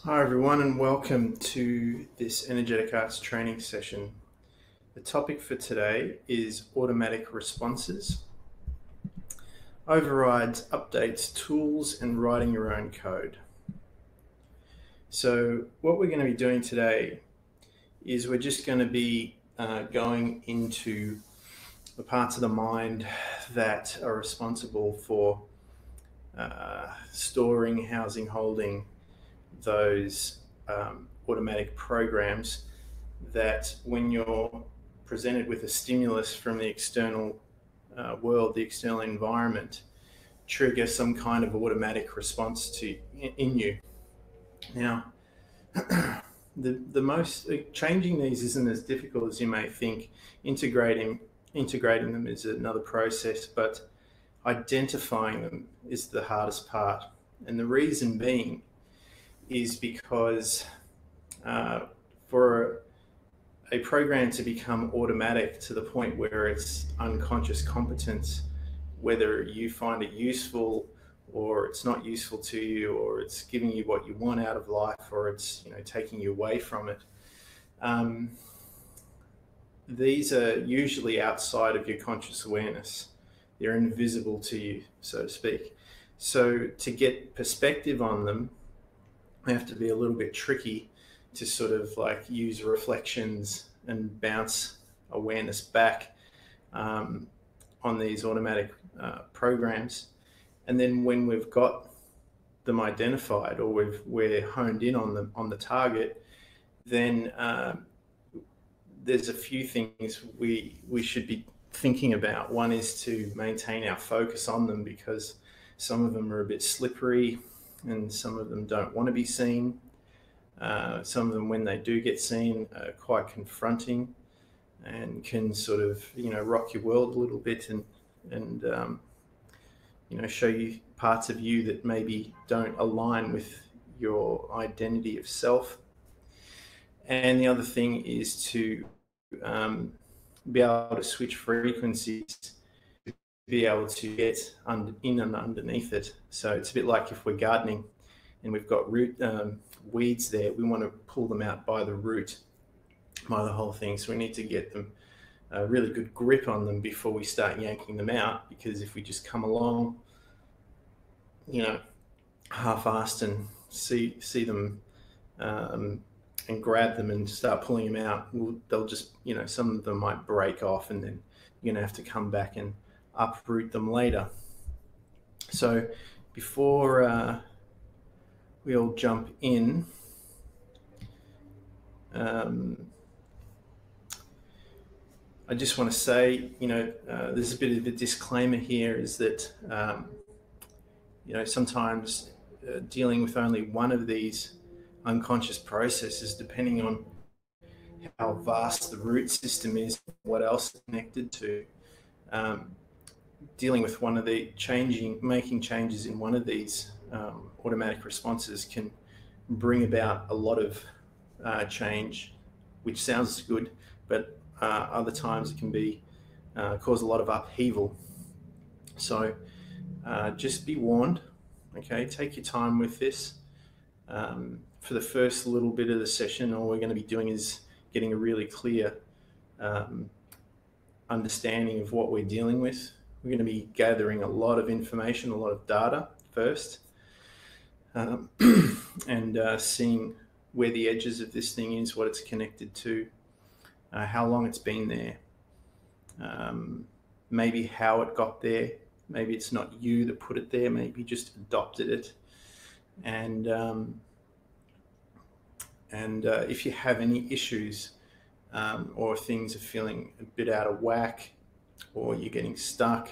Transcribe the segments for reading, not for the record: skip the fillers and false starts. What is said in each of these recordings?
Hi everyone and welcome to this Energetic Arts training session. The topic for today is automatic responses, overrides, updates, tools, and writing your own code. So what we're going to be doing today is we're just going to be going into the parts of the mind that are responsible for storing, housing, holding those automatic programs that when you're presented with a stimulus from the external world, the external environment, trigger some kind of automatic response in you. Now, the most changing these isn't as difficult as you may think. Integrating them is another process, but identifying them is the hardest part. And the reason being is because for a program to become automatic to the point where it's unconscious competence, whether you find it useful or it's not useful to you, or it's giving you what you want out of life, or it's taking you away from it, these are usually outside of your conscious awareness. They're invisible to you, so to speak. So to get perspective on them, we have to be a little bit tricky to sort of like use reflections and bounce awareness back on these automatic programs. And then when we've got them identified, or we're honed in on the target, then there's a few things we should be thinking about. One is to maintain our focus on them, because some of them are a bit slippery and some of them don't want to be seen. Some of them, when they do get seen, are quite confronting and can sort of rock your world a little bit, and show you parts of you that maybe don't align with your identity of self. And the other thing is to be able to switch frequencies, be able to get in and underneath it. So it's a bit like if we're gardening and we've got weeds there, we want to pull them out by the root, by the whole thing. So we need to get them a really good grip on them before we start yanking them out, because if we just come along, half-assed and see them and grab them and start pulling them out, they'll just, some of them might break off, and then you're going to have to come back and uproot them later. So before we all jump in, I just want to say, there's a bit of a disclaimer here, is that, sometimes dealing with only one of these unconscious processes, depending on how vast the root system is, what else it's connected to, dealing with one of the making changes in one of these automatic responses can bring about a lot of change, which sounds good, but other times it can cause a lot of upheaval. So just be warned, okay? Take your time with this. For the first little bit of the session, all we're going to be doing is getting a really clear understanding of what we're dealing with. We're going to be gathering a lot of information, a lot of data first, and seeing where the edges of this thing is, what it's connected to, how long it's been there, maybe how it got there. Maybe it's not you that put it there, maybe you just adopted it. And if you have any issues or things are feeling a bit out of whack, or you're getting stuck,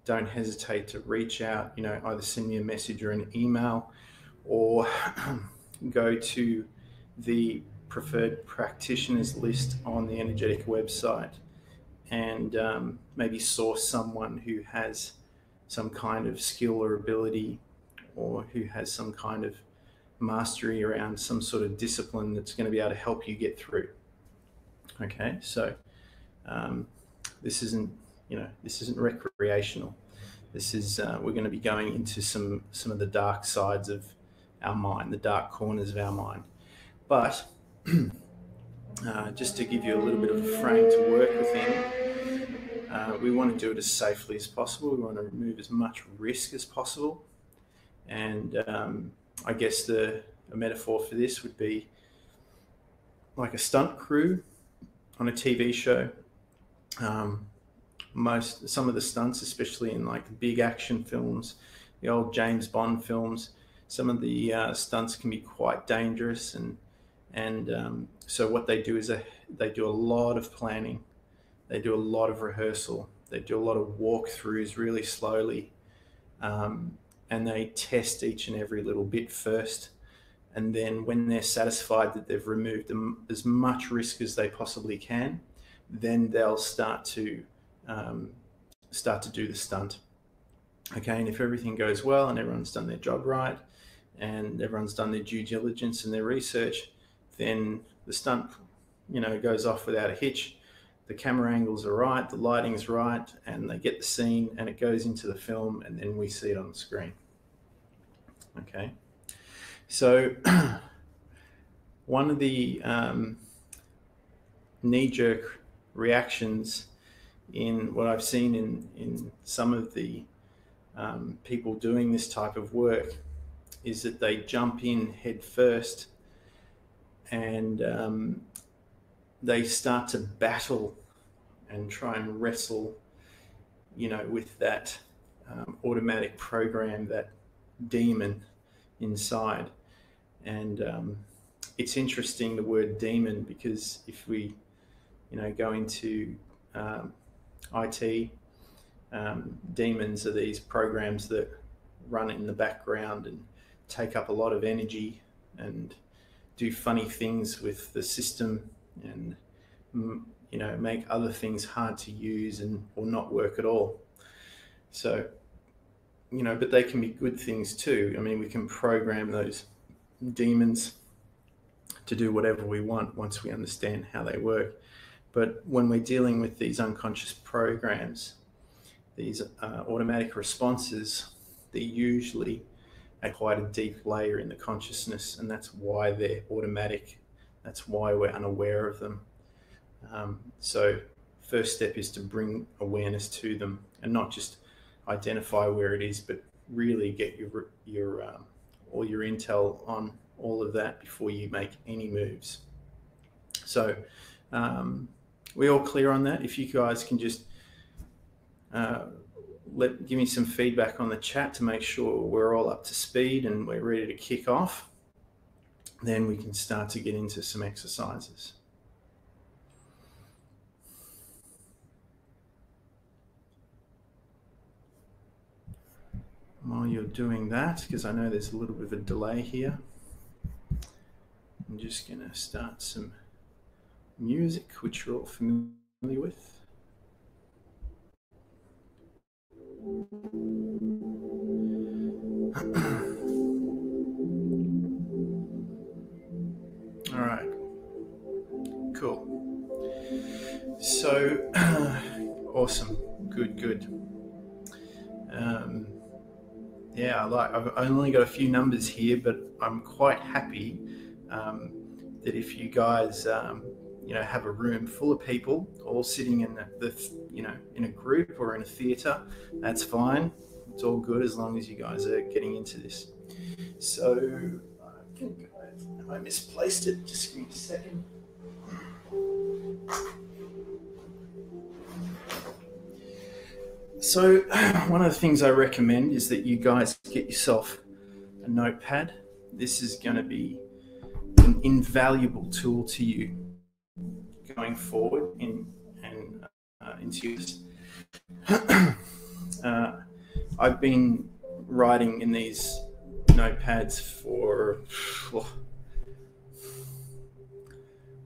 don't hesitate to reach out. Either send me a message or an email, or go to the preferred practitioners list on the Energetic website, and maybe source someone who has some kind of skill or ability, or who has some kind of mastery around some sort of discipline that's going to be able to help you get through. Okay, so this isn't recreational. This is we're going to be going into some of the dark sides of our mind, the dark corners of our mind. But just to give you a little bit of a frame to work within, we want to do it as safely as possible. We want to remove as much risk as possible. And I guess a metaphor for this would be like a stunt crew on a TV show. Some of the stunts, especially in like the big action films, the old James Bond films, some of the stunts can be quite dangerous, and so what they do is they do a lot of planning, they do a lot of rehearsal, they do a lot of walkthroughs really slowly, and they test each and every little bit first, and then when they're satisfied that they've removed as much risk as they possibly can, then they'll start to do the stunt. Okay, and if everything goes well and everyone's done their job right and everyone's done their due diligence and their research, then the stunt, goes off without a hitch. The camera angles are right, the lighting's right, and they get the scene and it goes into the film, and then we see it on the screen. Okay, so one of the knee-jerk reactions in what I've seen in some of the people doing this type of work is that they jump in head first and they start to battle and try and wrestle, with that automatic program, that demon inside. And it's interesting, the word demon, because if we, go into IT, demons are these programs that run in the background and take up a lot of energy and do funny things with the system and make other things hard to use or not work at all. So but they can be good things too. I mean, we can program those demons to do whatever we want once we understand how they work. But when we're dealing with these unconscious programs, these automatic responses, they're usually at quite a deep layer in the consciousness, and that's why they're automatic. That's why we're unaware of them. So first step is to bring awareness to them and not just identify where it is, but really get your all your intel on all of that before you make any moves. So we all clear on that? If you guys can just give me some feedback on the chat to make sure we're all up to speed and we're ready to kick off, then we can start to get into some exercises. While you're doing that, because I know there's a little bit of a delay here, I'm just going to start some music, which you're all familiar with. All right, cool. So, awesome, good. Yeah, I've only got a few numbers here, but I'm quite happy that if you guys, have a room full of people all sitting in in a group or in a theatre, that's fine. It's all good as long as you guys are getting into this. So I think I misplaced it. Just give me a second. So one of the things I recommend is that you guys get yourself a notepad. This is going to be an invaluable tool to you going forward into this. I've been writing in these notepads for,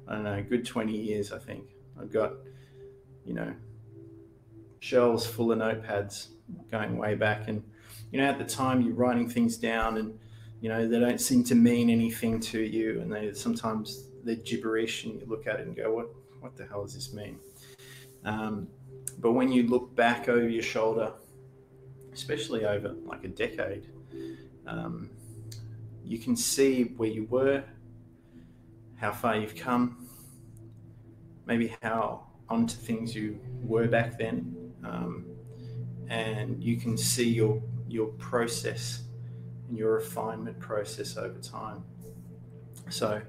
I don't know, a good 20 years, I think. I've got, shelves full of notepads going way back. And, at the time you're writing things down and, they don't seem to mean anything to you. And sometimes they're gibberish and you look at it and go, what the hell does this mean? But when you look back over your shoulder, especially over like a decade, you can see where you were, how far you've come, maybe how onto things you were back then, and you can see your process and your refinement process over time. So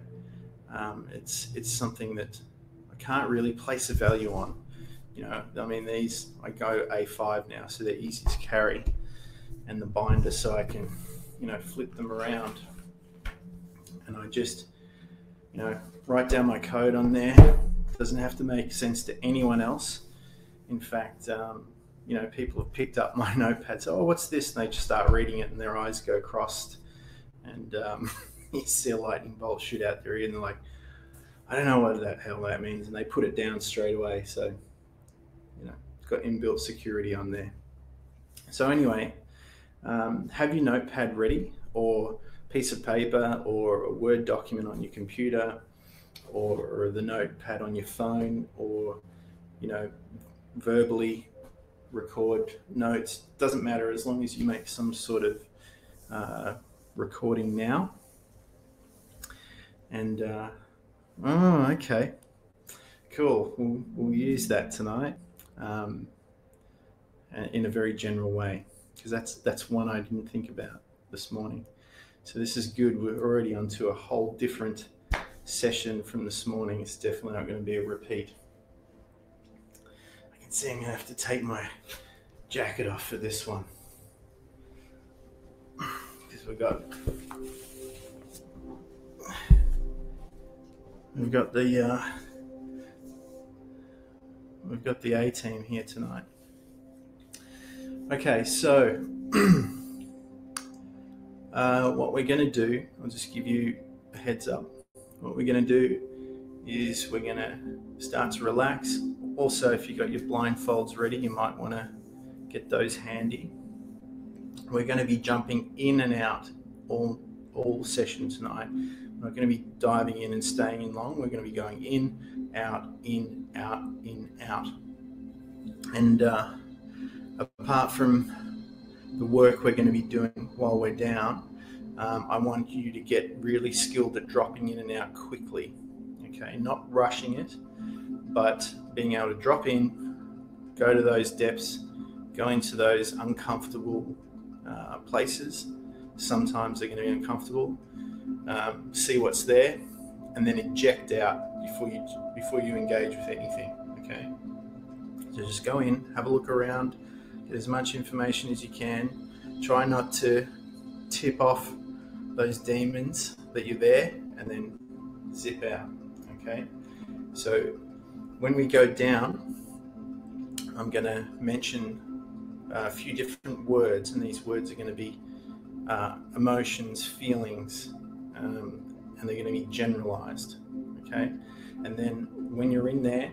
it's something that I can't really place a value on. I mean, these, I go A5 now, so they're easy to carry, and the binder, so I can, flip them around, and I just, write down my code on there. It doesn't have to make sense to anyone else. In fact, people have picked up my notepads. Oh, what's this? And they just start reading it, and their eyes go crossed, and you see a lightning bolt shoot out their ear, and they're like, I don't know what the hell that means, and they put it down straight away. So, it's got inbuilt security on there. So anyway, have your notepad ready, or piece of paper, or a Word document on your computer, or the notepad on your phone, or verbally record notes. Doesn't matter, as long as you make some sort of recording now. And okay, cool. We'll use that tonight in a very general way, because that's one I didn't think about this morning. So this is good. We're already onto a whole different session from this morning. It's definitely not going to be a repeat. I can see I'm going to have to take my jacket off for this one, because we've got the A team here tonight. Okay, so what we're going to do, I'll just give you a heads up. What we're going to do is we're going to start to relax. Also, if you've got your blindfolds ready, you might want to get those handy. We're going to be jumping in and out all session tonight. We're not going to be diving in and staying in long. We're going to be going in, out, in, out, in, out. And apart from the work we're going to be doing while we're down, I want you to get really skilled at dropping in and out quickly. Okay, not rushing it, but being able to drop in, go to those depths, go into those uncomfortable places. Sometimes they're going to be uncomfortable. See what's there, and then eject out before you engage with anything. Okay, so just go in, have a look around, get as much information as you can. Try not to tip off those demons that you're there, and then zip out. Okay, so when we go down, I'm going to mention a few different words, and these words are going to be emotions, feelings, and they're going to be generalized. Okay, and then when you're in there,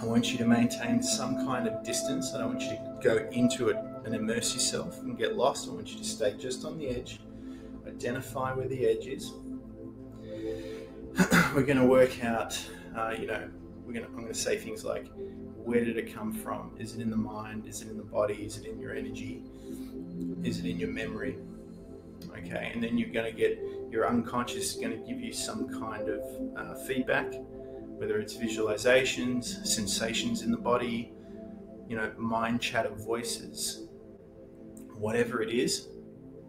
I want you to maintain some kind of distance. I don't want you to go into it and immerse yourself and get lost. I want you to stay just on the edge. Identify where the edge is. We're going to work out, I'm going to say things like, where did it come from? Is it in the mind? Is it in the body? Is it in your energy? Is it in your memory? Okay, and then you're going to get your unconscious is going to give you some kind of feedback, whether it's visualizations, sensations in the body, mind chatter, voices, whatever it is.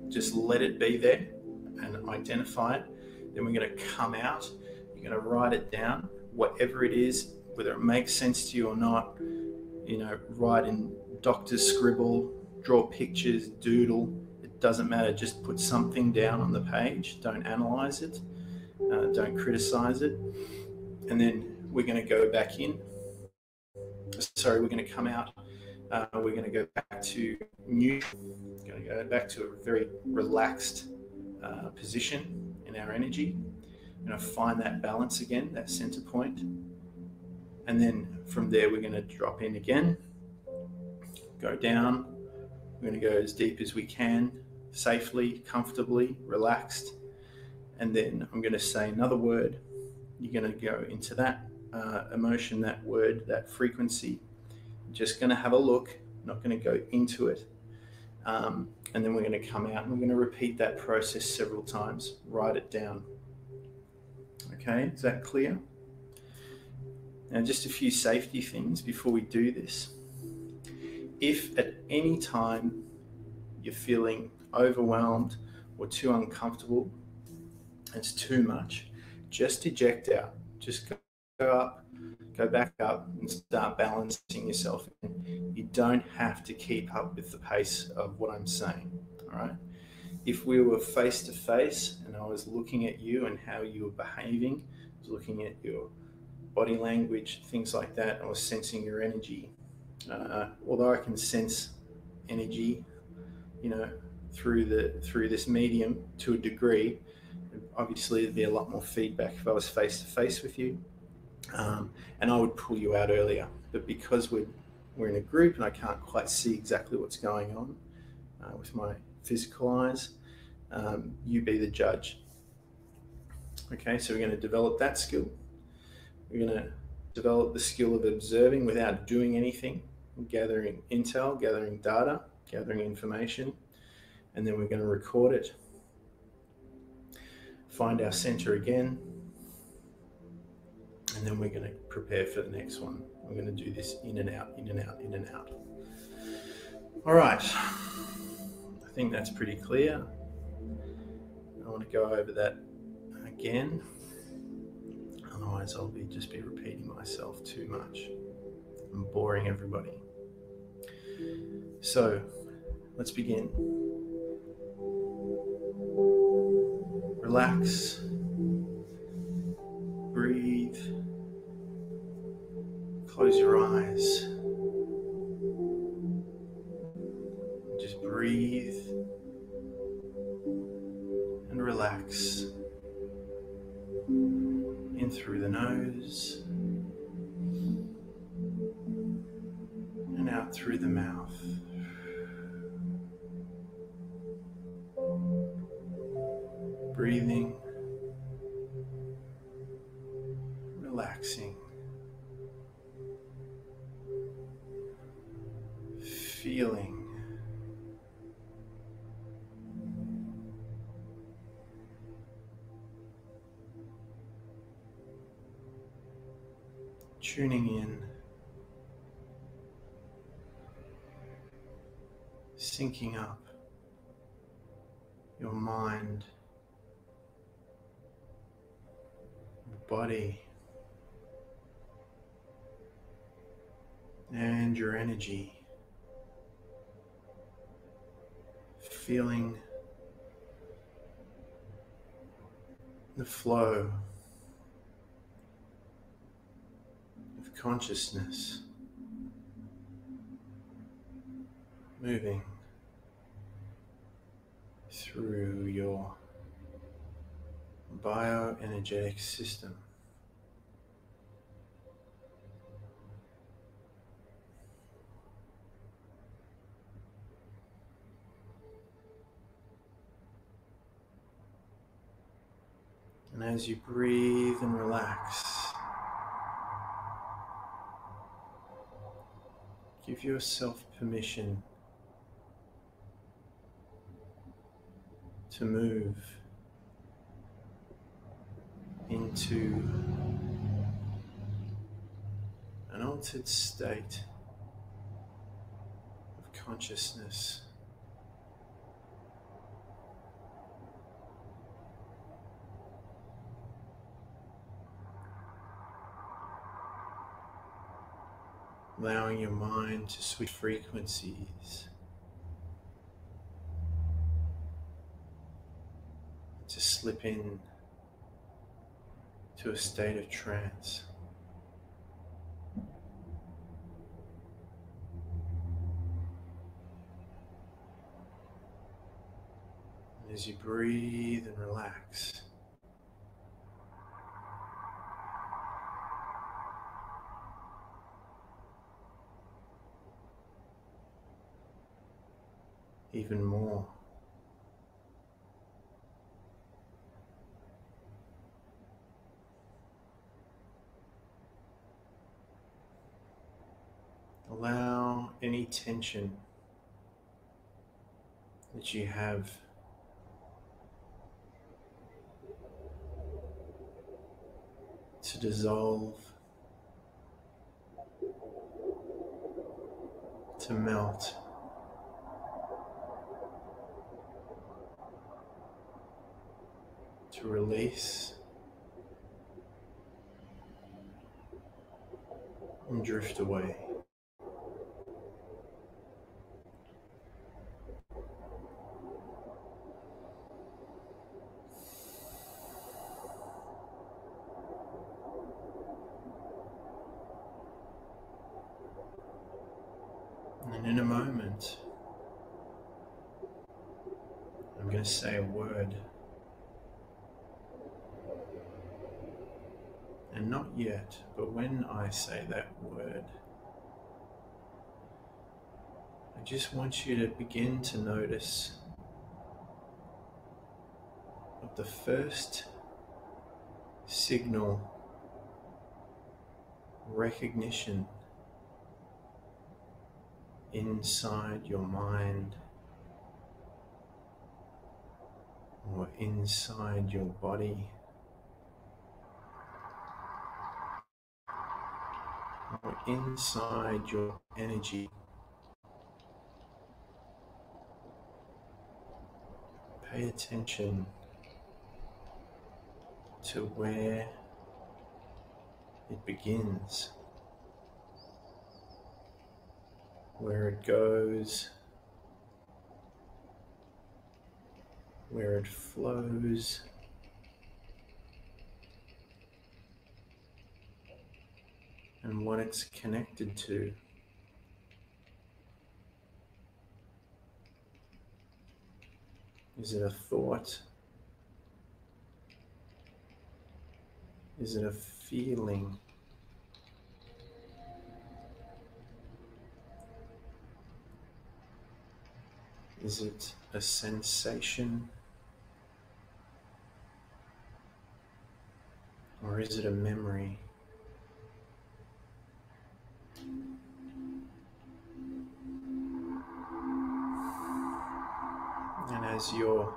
Just let it be there and identify it. Then we're going to come out. You're going to write it down, whatever it is, whether it makes sense to you or not. Write in doctor's scribble, draw pictures, doodle. It doesn't matter. Just put something down on the page. Don't analyze it. Don't criticize it. And then we're going to go back in. Sorry, we're going to come out. We're going to go back to neutral. We're going to go back to a very relaxed position in our energy. We're going to find that balance again, that center point. And then from there, we're going to drop in again, go down. We're going to go as deep as we can, safely, comfortably, relaxed. And then I'm going to say another word. You're going to go into that emotion, that word, that frequency. Just going to have a look, not going to go into it. And then we're going to come out and we're going to repeat that process several times. Write it down. Okay, is that clear? Now, just a few safety things before we do this. If at any time you're feeling overwhelmed or too uncomfortable, it's too much, just eject out. Just go up, go back up, and start balancing yourself. You don't have to keep up with the pace of what I'm saying, all right? If we were face to face and I was looking at you and how you were behaving, I was looking at your body language, things like that, I was sensing your energy. Although I can sense energy, through this medium to a degree, obviously there'd be a lot more feedback if I was face to face with you, and I would pull you out earlier. But because we're in a group and I can't quite see exactly what's going on with my physical eyes, you be the judge. Okay, so we're going to develop that skill. We're going to develop the skill of observing without doing anything, gathering intel, gathering data, gathering information, and then we're going to record it. Find our center again, and then we're going to prepare for the next one. We're going to do this in and out, in and out, in and out. All right, I think that's pretty clear. I want to go over that again. Otherwise, I'll just be repeating myself too much. I'm boring everybody. So, let's begin. Relax. Breathe. Close your eyes. Just breathe and relax. In through the nose and out through the mouth. Breathing, relaxing, feeling, tuning in, syncing up your mind, your body, and your energy. Feeling the flow of consciousness moving through your bioenergetic system. And as you breathe and relax, give yourself permission to move into an altered state of consciousness. Allowing your mind to switch frequencies, to slip in to a state of trance. And as you breathe and relax, even more. Allow any tension that you have to dissolve, to melt, to release and drift away. And in a moment, I'm going to say a word. And not yet, but when I say that word, I just want you to begin to notice what the first signal, recognition inside your mind or inside your body or inside your energy. Pay attention to where it begins, where it goes, where it flows, and what it's connected to. Is it a thought? Is it a feeling? Is it a sensation? Or is it a memory? And as your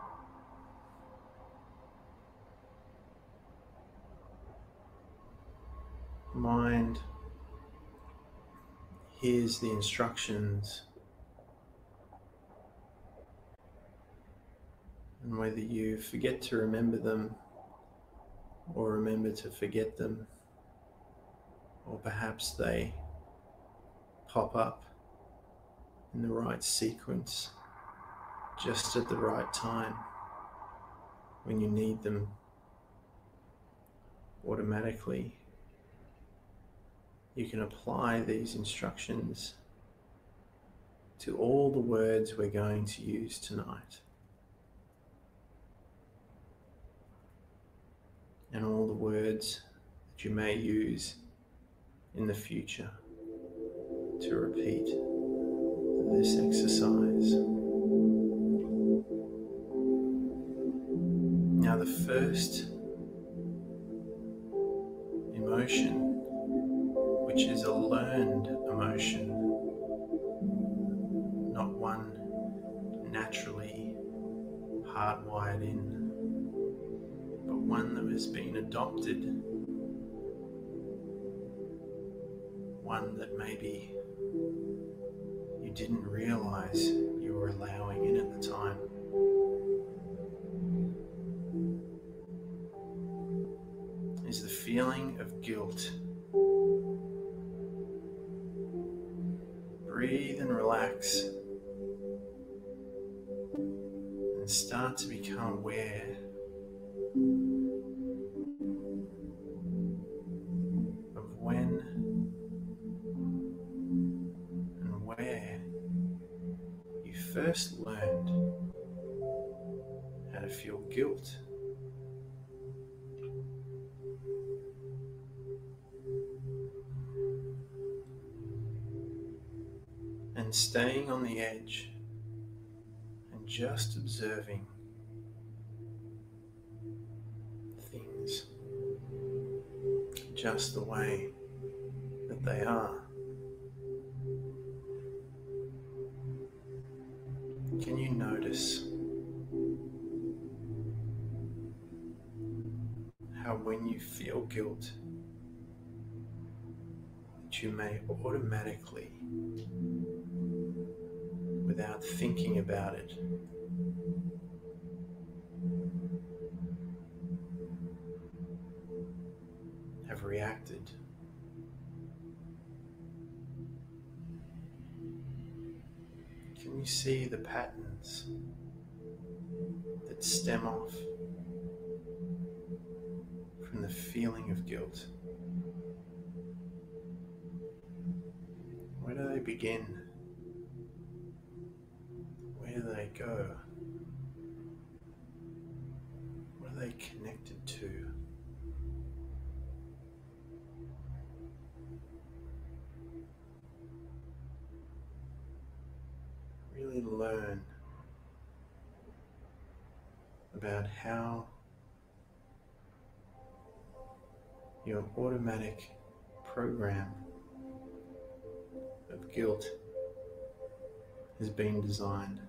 mind hears the instructions, and whether you forget to remember them or remember to forget them, or perhaps they pop up in the right sequence just at the right time when you need them automatically, you can apply these instructions to all the words we're going to use tonight, and all the words that you may use in the future to repeat this exercise. Now, the first emotion, which is a learned emotion, not one naturally hardwired in, but one that has been adopted, one that maybe you didn't realize you were allowing in at the time. Is the feeling of guilt. Breathe and relax and start to become aware of when and where you first learned how to feel guilt. And staying on the edge and just observing things just the way that they are. Can you notice how when you feel guilt, that you may automatically, without thinking about it, have reacted? Can you see the patterns that stem off from the feeling of guilt? Where do they begin? Where do they go? What are they connected to? Really learn about how your automatic program of guilt has been designed.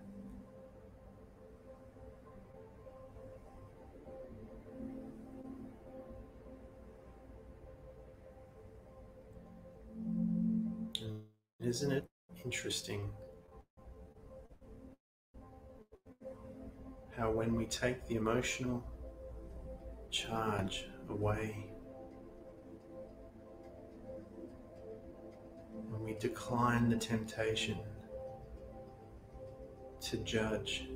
And isn't it interesting how when we take the emotional charge away, when we decline the temptation to judge,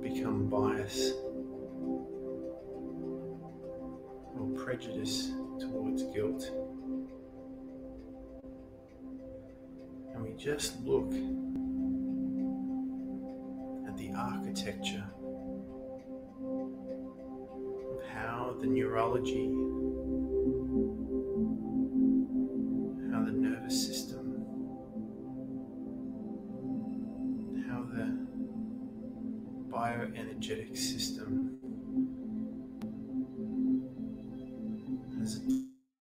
become biased or prejudice towards guilt, and we just look at the architecture of how the neurology, how the nervous system, how the bioenergetic system has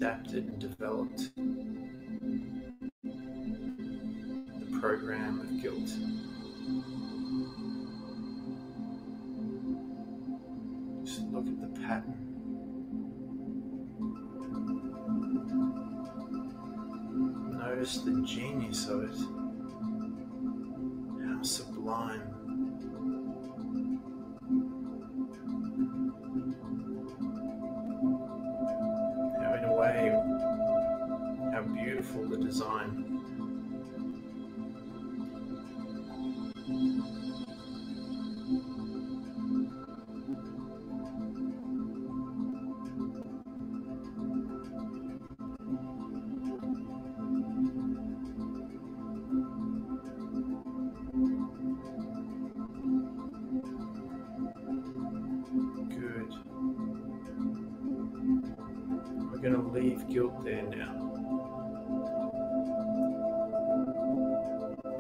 adapted and developed the program of guilt. Just look at the pattern. Notice the genius of it. How sublime. How in a way, how beautiful the design. Good. We're going to leave guilt there now,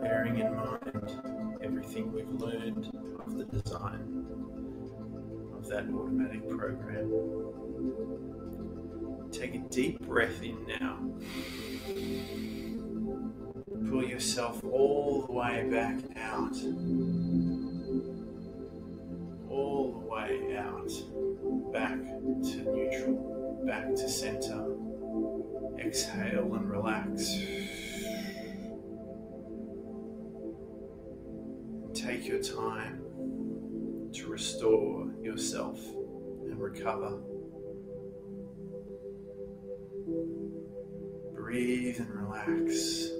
bearing in mind everything we've learned of the design of that automatic program. Take a deep breath in now. Pull yourself all the way back out. All the way out. Back to neutral. Back to center. Exhale and relax. Take your time to restore yourself and recover. Breathe and relax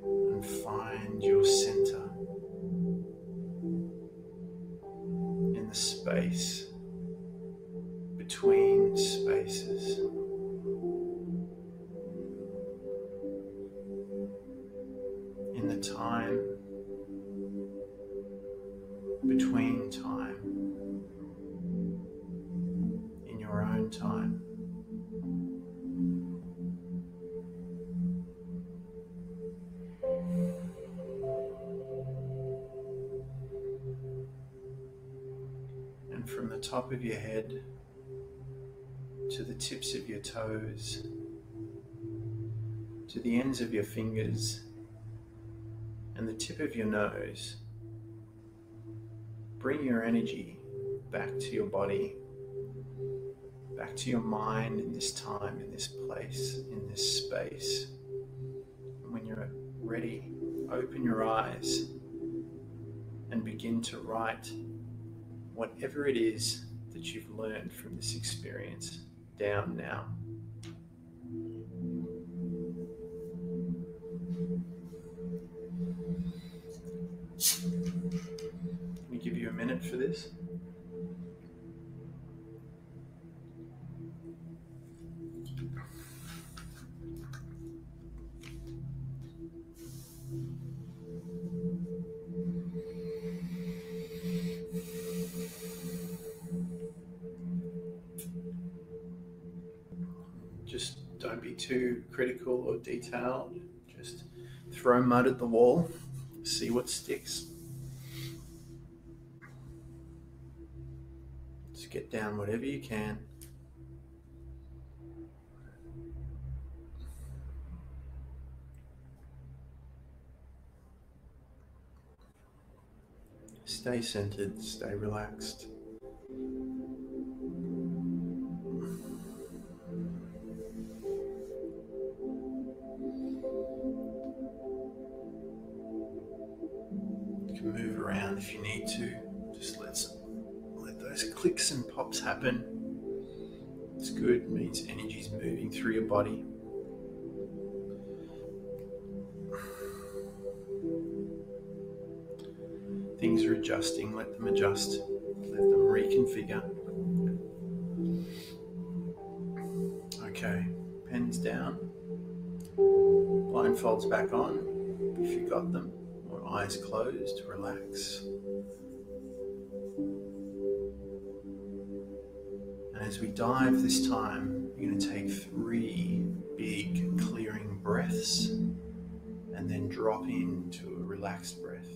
and find your center in the space between spaces. In the time between time, in your own time. And from the top of your head to the tips of your toes, to the ends of your fingers, and the tip of your nose, bring your energy back to your body, back to your mind in this time, in this place, in this space. And when you're ready, open your eyes and begin to write whatever it is that you've learned from this experience down now. Let me give you a minute for this. Just don't be too critical or detailed. Just throw mud at the wall, see what sticks. Just get down whatever you can. Stay centered, stay relaxed. You can move around if you need to. Just let those clicks and pops happen. It's good, it means energy's moving through your body. Things are adjusting, let them adjust, let them reconfigure. Okay, pens down, blindfolds back on if you've got them, or eyes closed, relax. And as we dive this time, you're going to take 3 big clearing breaths and then drop into a relaxed breath.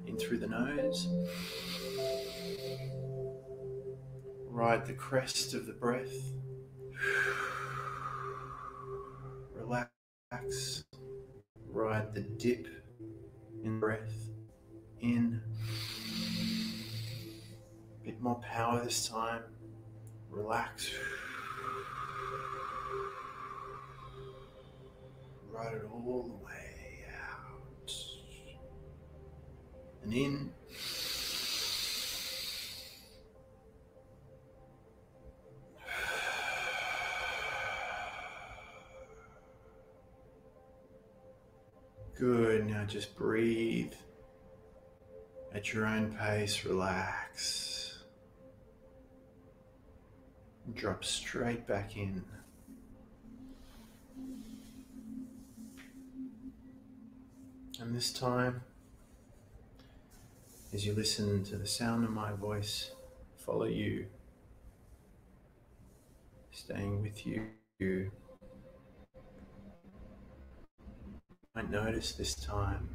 In through the nose. Ride the crest of the breath. Relax. Ride the dip in breath. In. A bit more power this time. Relax. Ride it all the way out. And in. Good, now just breathe at your own pace, relax. Drop straight back in. And this time, as you listen to the sound of my voice, follow you, staying with you. You might notice this time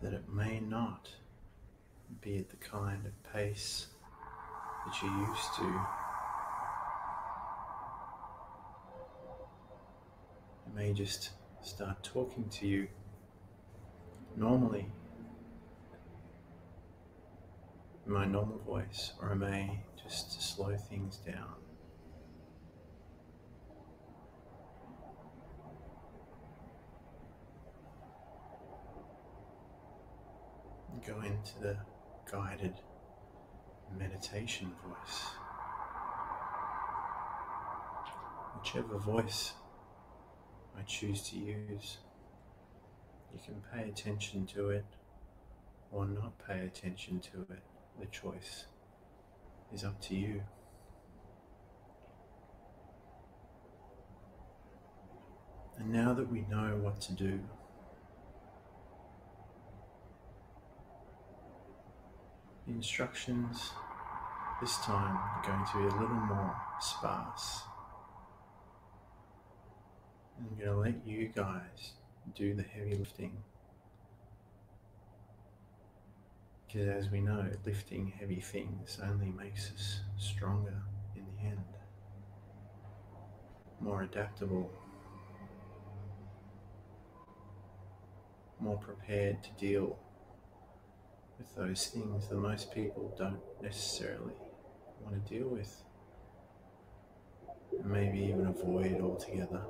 that it may not be at the kind of pace that you're used to. It may just start talking to you normally in my normal voice, or I may just slow things down. Go into the guided meditation voice. Whichever voice I choose to use, you can pay attention to it or not pay attention to it. The choice is up to you. And now that we know what to do, the instructions this time are going to be a little more sparse. I'm going to let you guys do the heavy lifting. Because as we know, lifting heavy things only makes us stronger in the end, more adaptable, more prepared to deal with those things that most people don't necessarily want to deal with, and maybe even avoid altogether.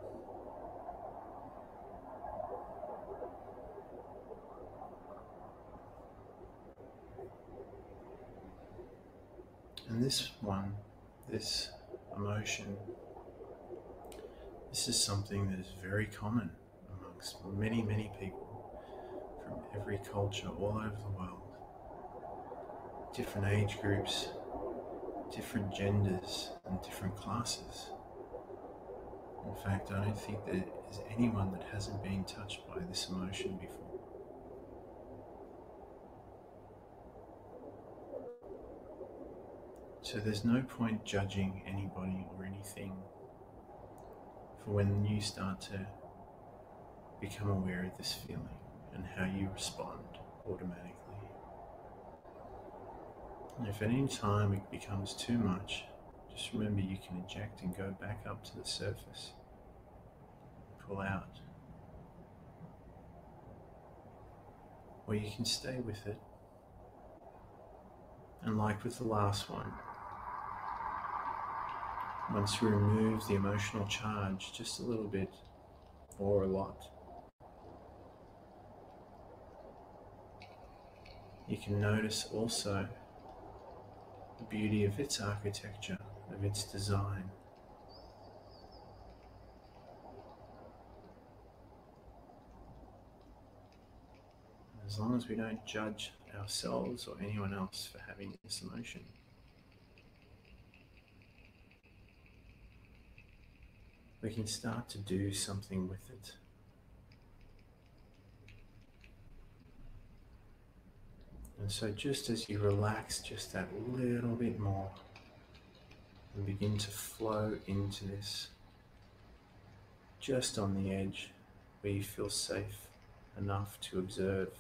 And this emotion, this is something that is very common amongst many, many people from every culture all over the world. Different age groups, different genders, and different classes. In fact, I don't think there is anyone that hasn't been touched by this emotion before. So there's no point judging anybody or anything for when you start to become aware of this feeling and how you respond automatically. And if at any time it becomes too much, just remember you can eject and go back up to the surface. Pull out. Or you can stay with it. And like with the last one, once you remove the emotional charge just a little bit or a lot, you can notice also the beauty of its architecture, of its design. As long as we don't judge ourselves or anyone else for having this emotion, we can start to do something with it. And so just as you relax just that little bit more and begin to flow into this, just on the edge where you feel safe enough to observe,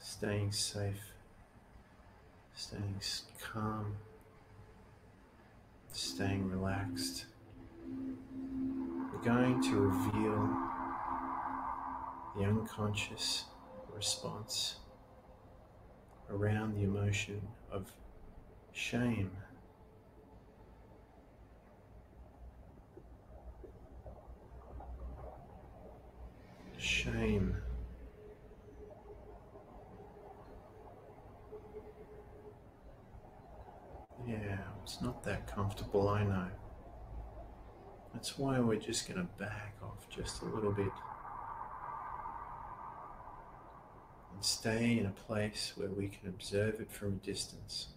staying safe, staying calm, staying relaxed, we're going to reveal the unconscious response around the emotion of shame. Shame. Yeah, it's not that comfortable, I know. That's why we're just going to back off just a little bit and stay in a place where we can observe it from a distance.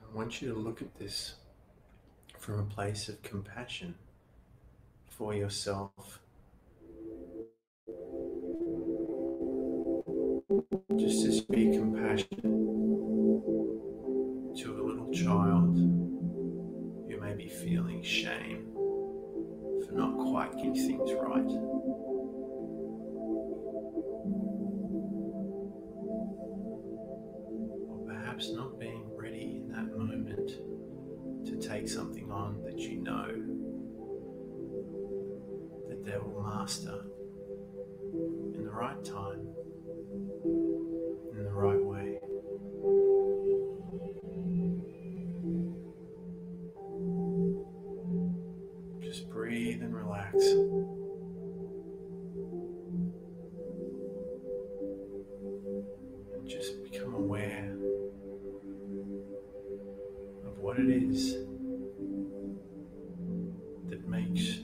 I want you to look at this from a place of compassion for yourself. Just as be compassionate to a little child who may be feeling shame for not quite getting things right. Or perhaps not being ready in that moment to take something on that you know that they will master in the right time, in the right way. Just breathe and relax. And just become aware of what it is that makes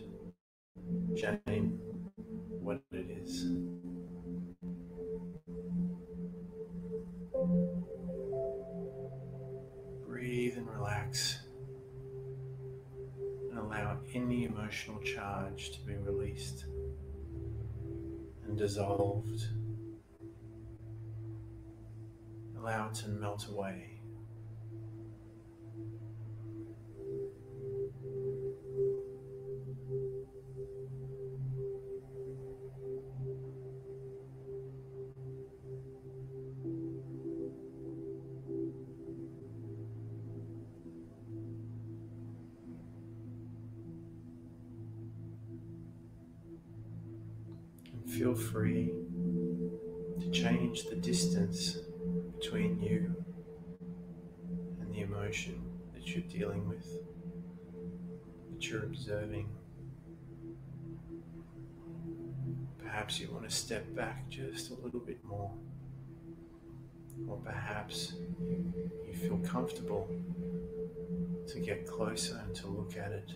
shame what it is. Breathe and relax, and allow any emotional charge to be released and dissolved. Allow it to melt away. feel free to change the distance between you and the emotion that you're dealing with, that you're observing. Perhaps you want to step back just a little bit more, or perhaps you feel comfortable to get closer and to look at it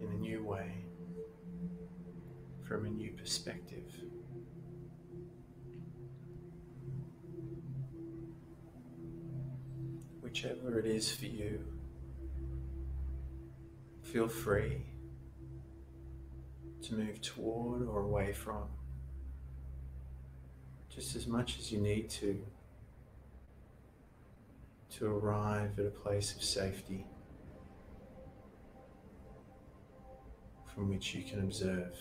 in a new way, from a new perspective. Whichever it is for you, feel free to move toward or away from, just as much as you need to arrive at a place of safety from which you can observe.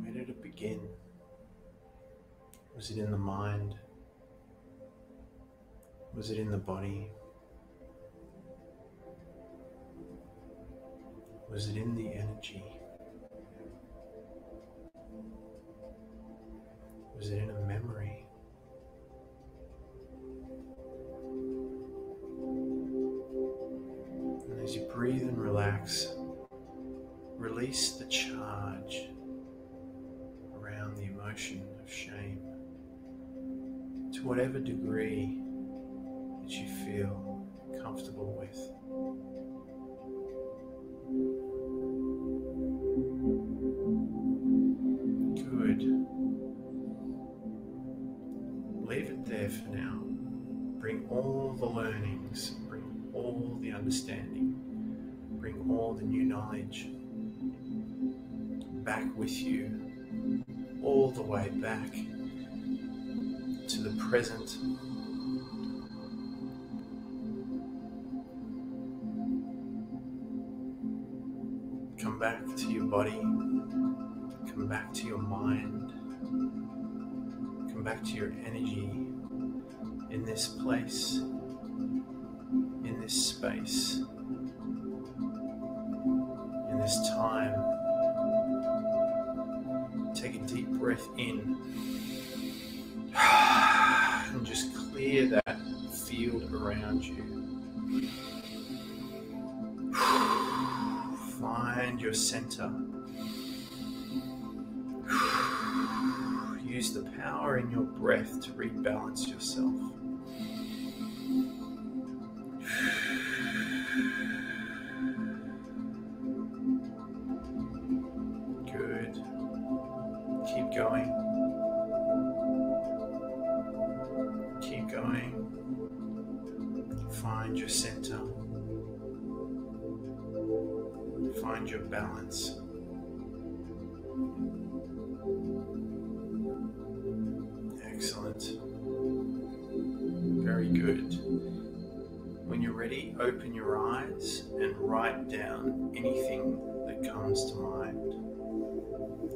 Where did it begin? Was it in the mind? Was it in the body? Was it in the energy? Was it in a memory? And as you breathe and relax, release the charge around the emotion of shame to whatever degree that you feel comfortable with. Good. Leave it there for now. Bring all the learnings, bring all the understanding, bring all the new knowledge back with you, all the way back to the present. Come back to your body, come back to your mind, come back to your energy in this place, in this space, in this time. Take a deep breath in and just clear that field around you. Find your center. Use the power in your breath to rebalance yourself. Good. Keep going. Keep going. Find your center. Find your balance. Excellent. Very good. When you're ready, open your eyes and write down anything that comes to mind.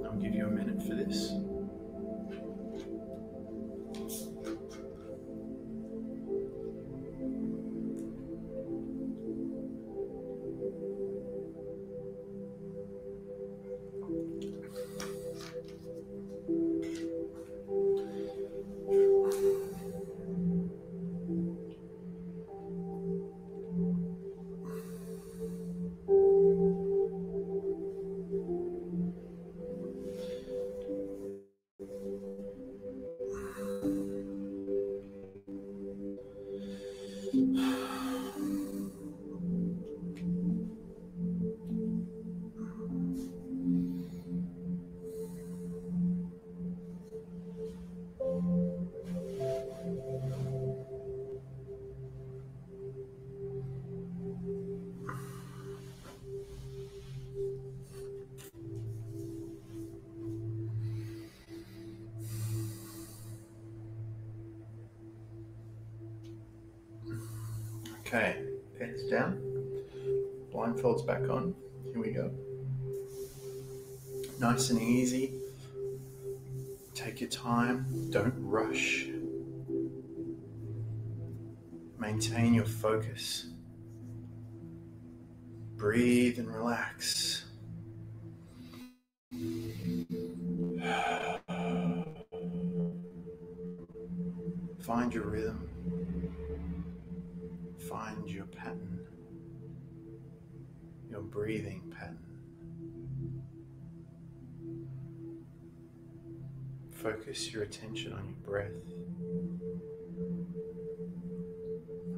I'll give you a minute for this. Okay, pens down, blindfolds back on. Here we go. Nice and easy. Take your time, don't rush. Maintain your focus. Breathe and relax. Find your rhythm. Find your pattern, your breathing pattern. Focus your attention on your breath.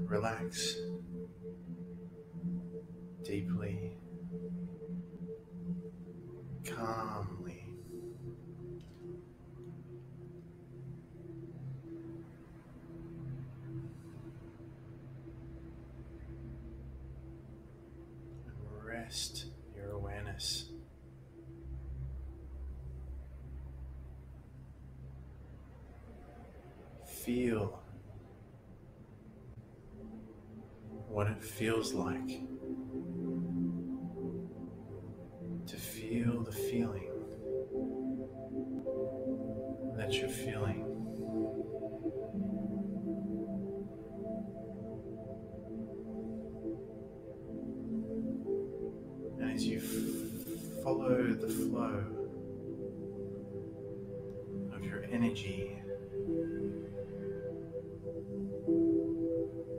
Relax deeply, calmly. And rest your awareness. Feel what it feels like to feel the feeling that you're feeling. And as you follow the flow of your energy,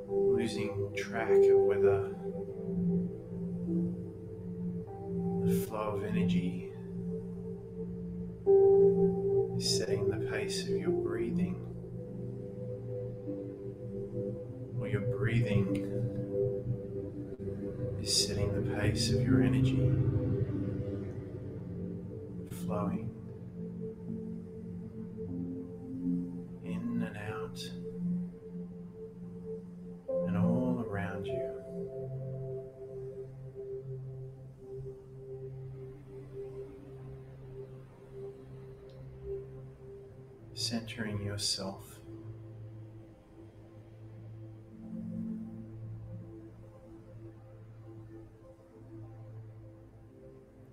losing track of whether the flow of energy is setting the pace of your breathing, or your breathing is setting the pace of your energy flowing in and out and all around you. Centering yourself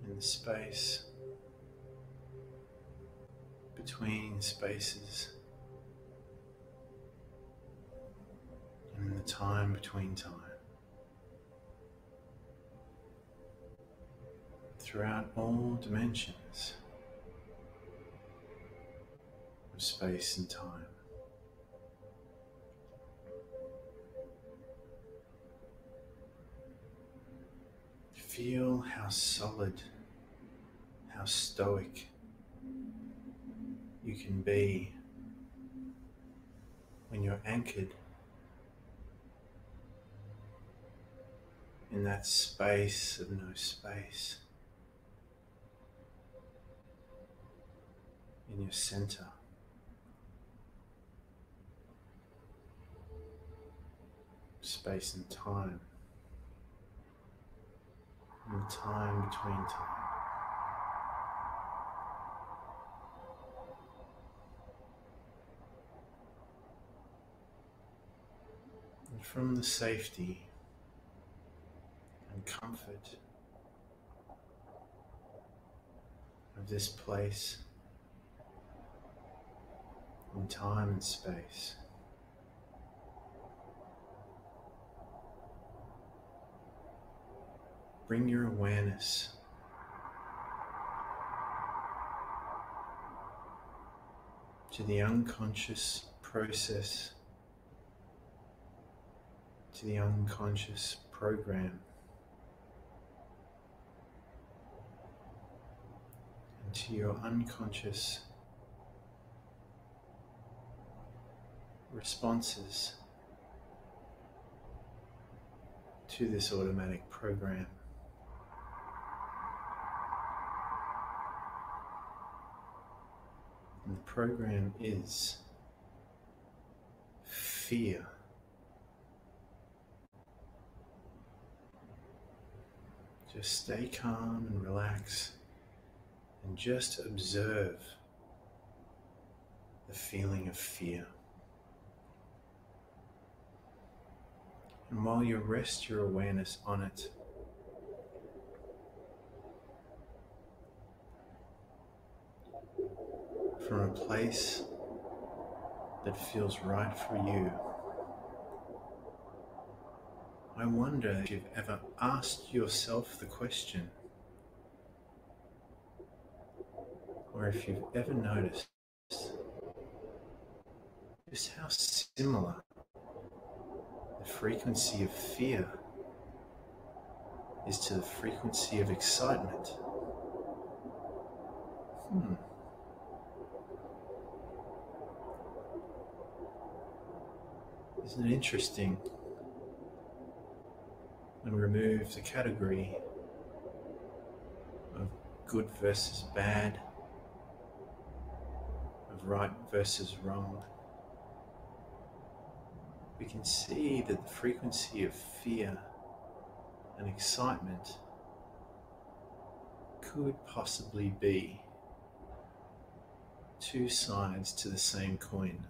in the space between spaces, and in the time between time. Throughout all dimensions of space and time. Feel how solid, how stoic you can be when you're anchored in that space of no space, in your center. Space and time, and the time between time. And from the safety and comfort of this place in time and space, bring your awareness to the unconscious process, to the unconscious program, and to your unconscious responses to this automatic program. And the program is fear. Just stay calm and relax and just observe the feeling of fear. And while you rest your awareness on it, from a place that feels right for you. I wonder if you've ever asked yourself the question, or if you've ever noticed just how similar the frequency of fear is to the frequency of excitement. Isn't it interesting? And remove the category of good versus bad, of right versus wrong. We can see that the frequency of fear and excitement could possibly be two sides to the same coin.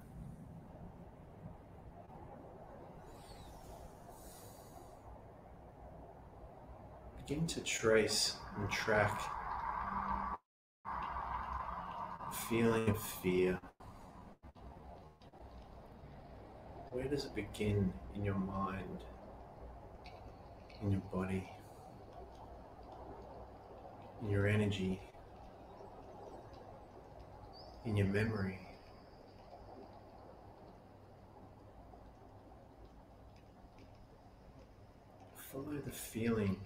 Begin to trace and track the feeling of fear. Where does it begin in your mind, in your body, in your energy, in your memory? Follow the feeling,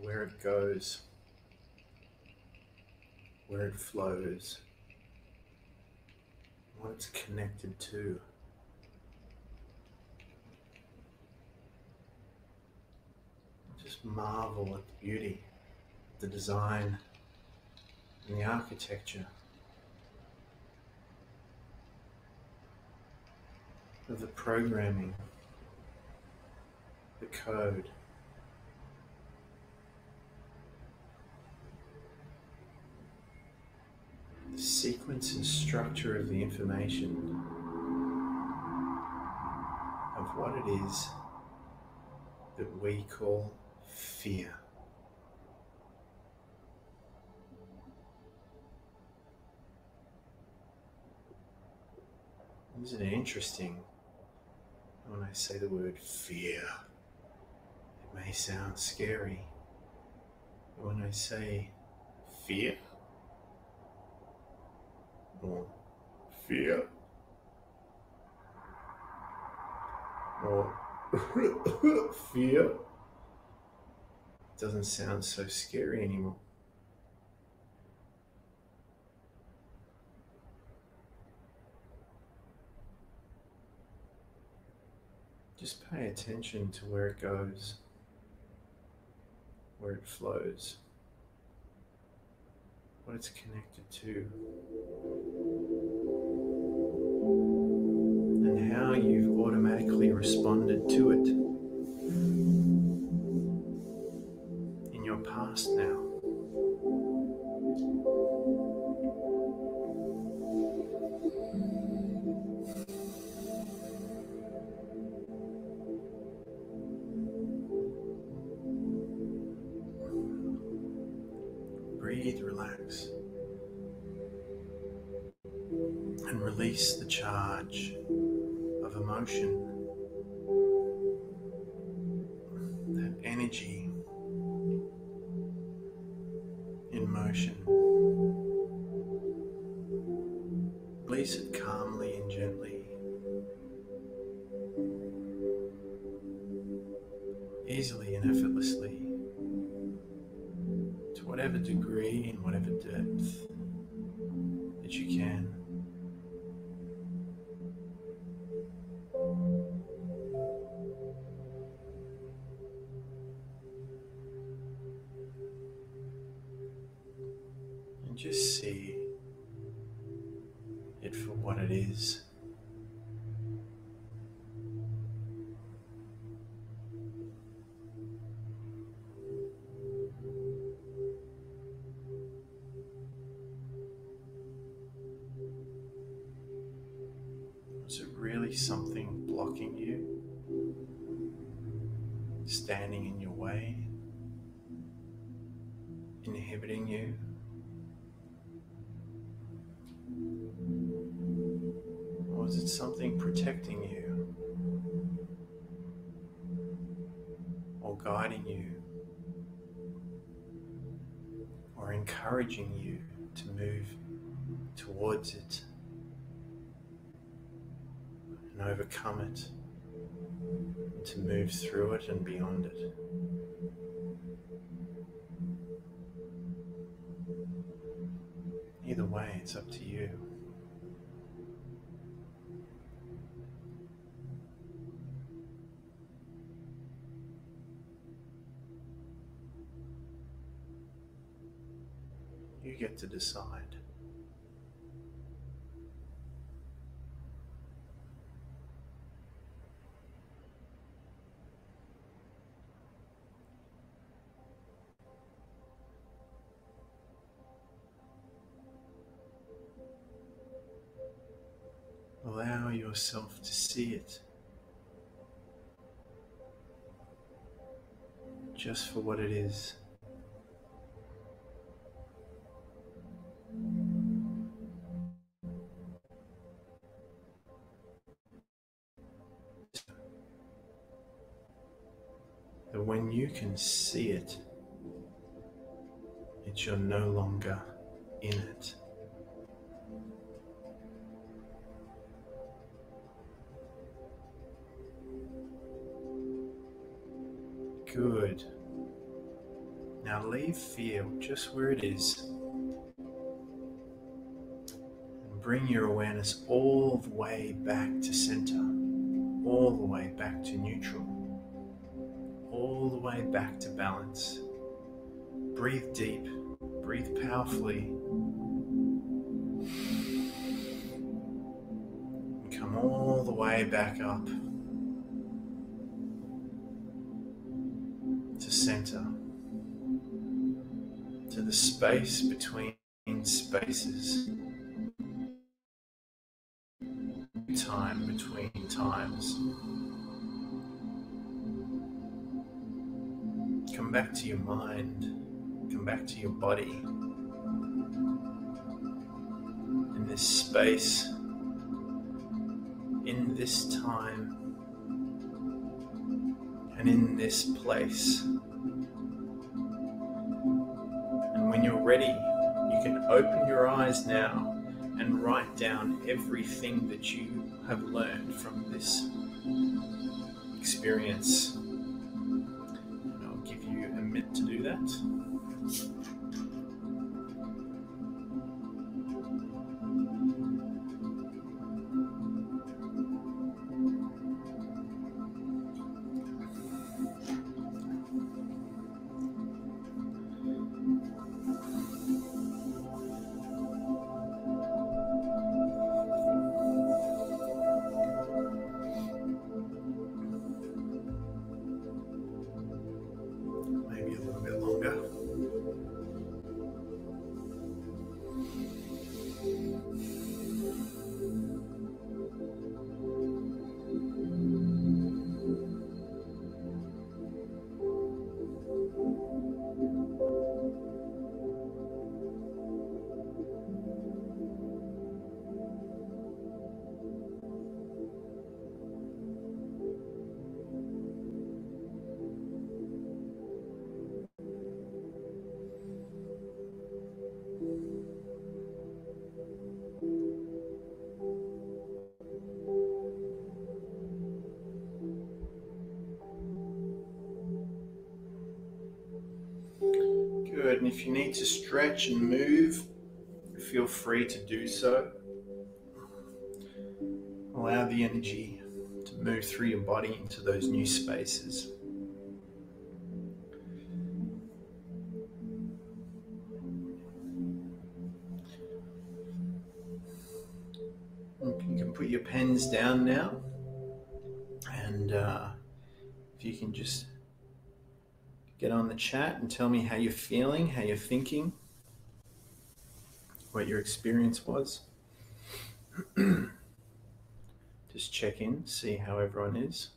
where it goes, where it flows, what it's connected to. Just marvel at the beauty, the design, and the architecture of the programming, the code. The sequence and structure of the information of what it is that we call fear. Isn't it interesting when I say the word fear? It may sound scary. But when I say fear, or fear, or fear, it doesn't sound so scary anymore. Just pay attention to where it goes, where it flows, what it's connected to, and how you've automatically responded to it in your past now. Breathe, relax, and release the charge of emotion, that energy in motion. Release it calmly and gently, easily and effortlessly, to whatever degree and whatever depth that you can. And just see it for what it is. Is it really something blocking you, standing in your way, inhibiting you? is it something protecting you or guiding you or encouraging you to move towards it and overcome it, and to move through it and beyond it? Either way, it's up to you. You get to decide. Allow yourself to see it just for what it is. That when you can see it, you're no longer in it. Good. Now leave fear just where it is and bring your awareness all the way back to center, all the way back to neutral, all the way back to balance. Breathe deep, breathe powerfully, and come all the way back up to center, to the space between spaces, time between times. Come back to your mind, come back to your body, in this space, in this time, and in this place. And when you're ready, you can open your eyes now and write down everything that you have learned from this experience. And I'll give you a minute to do that. Maybe a little bit longer. Good, and if you need to stretch and move, feel free to do so. Allow the energy to move through your body into those new spaces. You can put your pens down now, and if you can just get on the chat and tell me how you're feeling, how you're thinking, what your experience was. Just check in, see how everyone is.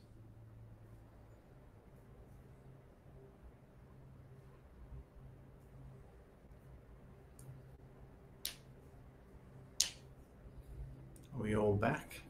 Are we all back?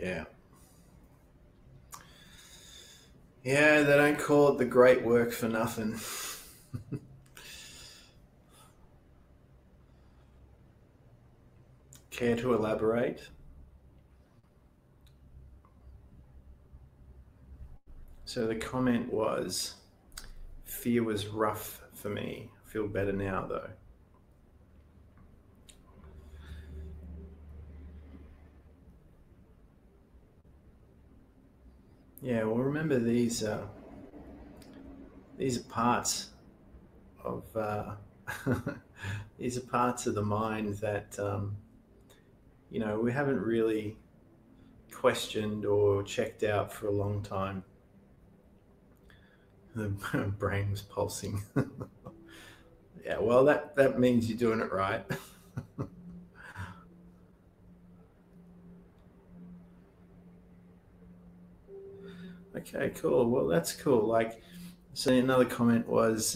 Yeah. Yeah, they don't call it the great work for nothing. Care to elaborate? So the comment was, fear was rough for me. I feel better now though. Yeah, well, remember these are parts of these are parts of the mind that we haven't really questioned or checked out for a long time. The brain was pulsing. Yeah, well, that means you're doing it right. Okay, cool. Well, that's cool. Like, so another comment was,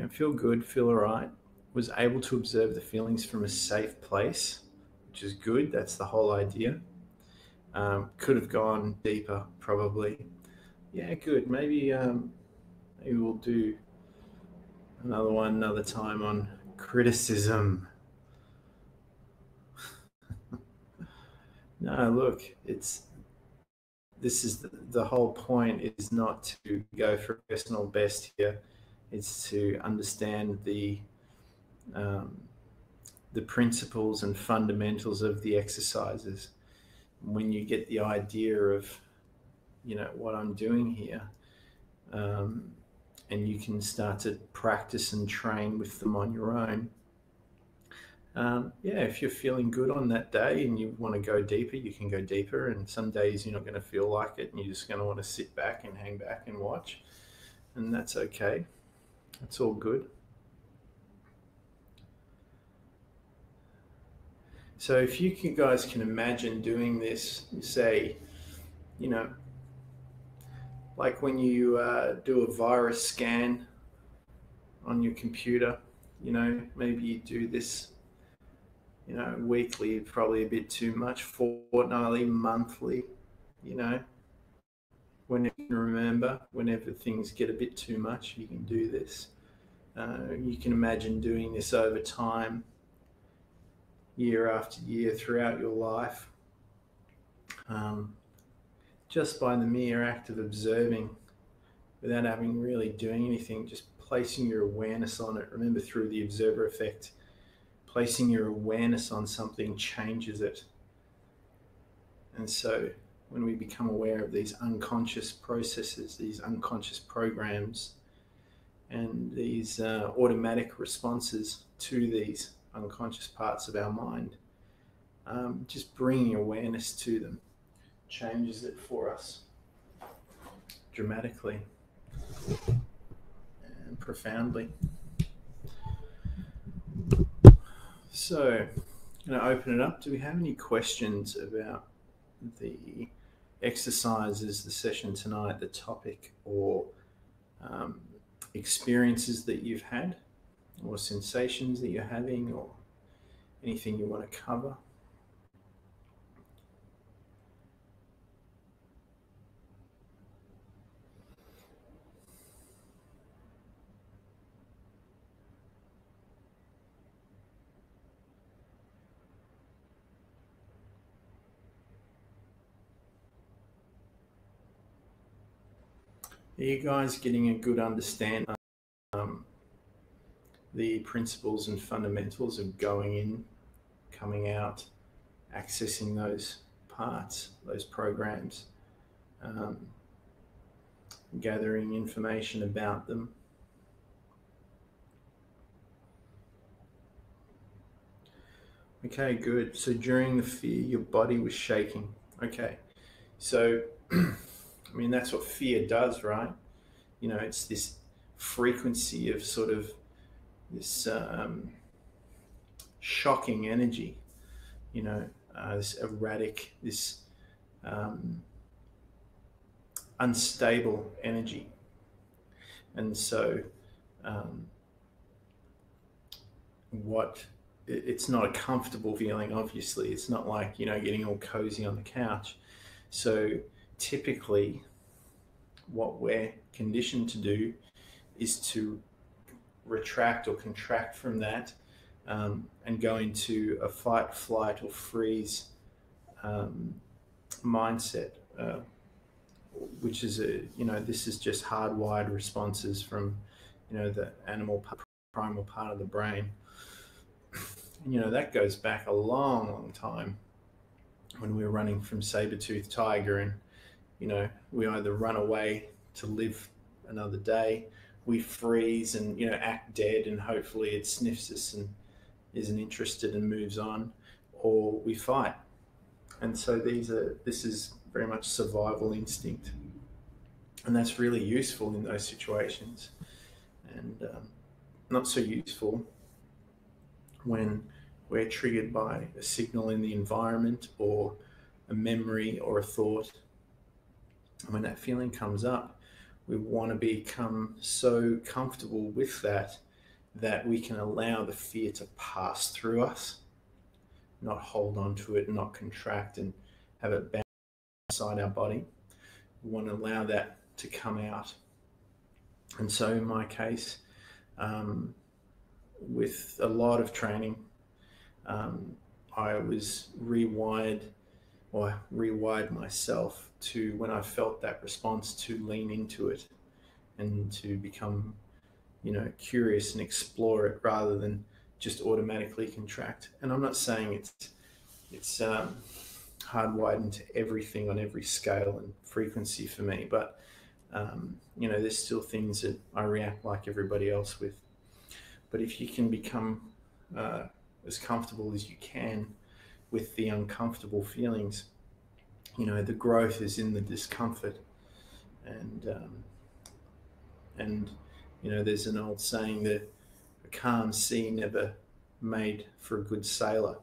feel good, feel all right. Was able to observe the feelings from a safe place, which is good. That's the whole idea. Could have gone deeper, probably. Yeah, good. Maybe we'll do another one another time on criticism. No, look, it's this is the whole point is not to go for personal best here. It's to understand um, the principles and fundamentals of the exercises. When you get the idea of what I'm doing here, um, and you can start to practice and train with them on your own. Yeah, if you're feeling good on that day and you want to go deeper, you can go deeper. And some days you're not going to feel like it and you're just going to want to sit back and hang back and watch. And that's okay. That's all good. So if guys can imagine doing this, say, you know, like when you do a virus scan on your computer, maybe you do this, weekly, probably a bit too much, fortnightly, monthly, you know, whenever you can remember, whenever things get a bit too much, you can do this. You can imagine doing this over time, year after year, throughout your life, um, just by the mere act of observing, without having really doing anything, just placing your awareness on it. Remember, through the observer effect, placing your awareness on something changes it. And so when we become aware of these unconscious processes, these unconscious programs, and these automatic responses to these unconscious parts of our mind, just bringing awareness to them changes it for us dramatically and profoundly. So I'm going to open it up. Do we have any questions about the exercises, the session tonight, the topic, or um, experiences that you've had, or sensations that you're having, or anything you want to cover? Are you guys getting a good understanding of the principles and fundamentals of going in, coming out, accessing those parts, those programs, um, gathering information about them? Okay, good. So during the fear, your body was shaking. Okay, so that's what fear does, right? It's this frequency of sort of this shocking energy, this erratic, this um, unstable energy. And so, what it's not a comfortable feeling. Obviously, it's not like, getting all cozy on the couch. So typically, what we're conditioned to do is to retract or contract from that, and go into a fight, flight, or freeze um, mindset, which is this is just hardwired responses from the primal part of the brain. That goes back a long, long time when we were running from saber-toothed tiger, and we either run away to live another day, we freeze and act dead, and hopefully it sniffs us and isn't interested and moves on, or we fight. And so this is very much survival instinct, and that's really useful in those situations, and not so useful when we're triggered by a signal in the environment or a memory or a thought. And when that feeling comes up, we want to become so comfortable with that we can allow the fear to pass through us, not hold on to it, not contract and have it bounce inside our body. We want to allow that to come out. And so in my case, with a lot of training, I was rewired myself to, when I felt that response, to lean into it and to become, curious and explore it rather than just automatically contract. And I'm not saying it's hardwired into everything on every scale and frequency for me, but there's still things that I react like everybody else with. But if you can become as comfortable as you can with the uncomfortable feelings, the growth is in the discomfort. And there's an old saying that a calm sea never made for a good sailor.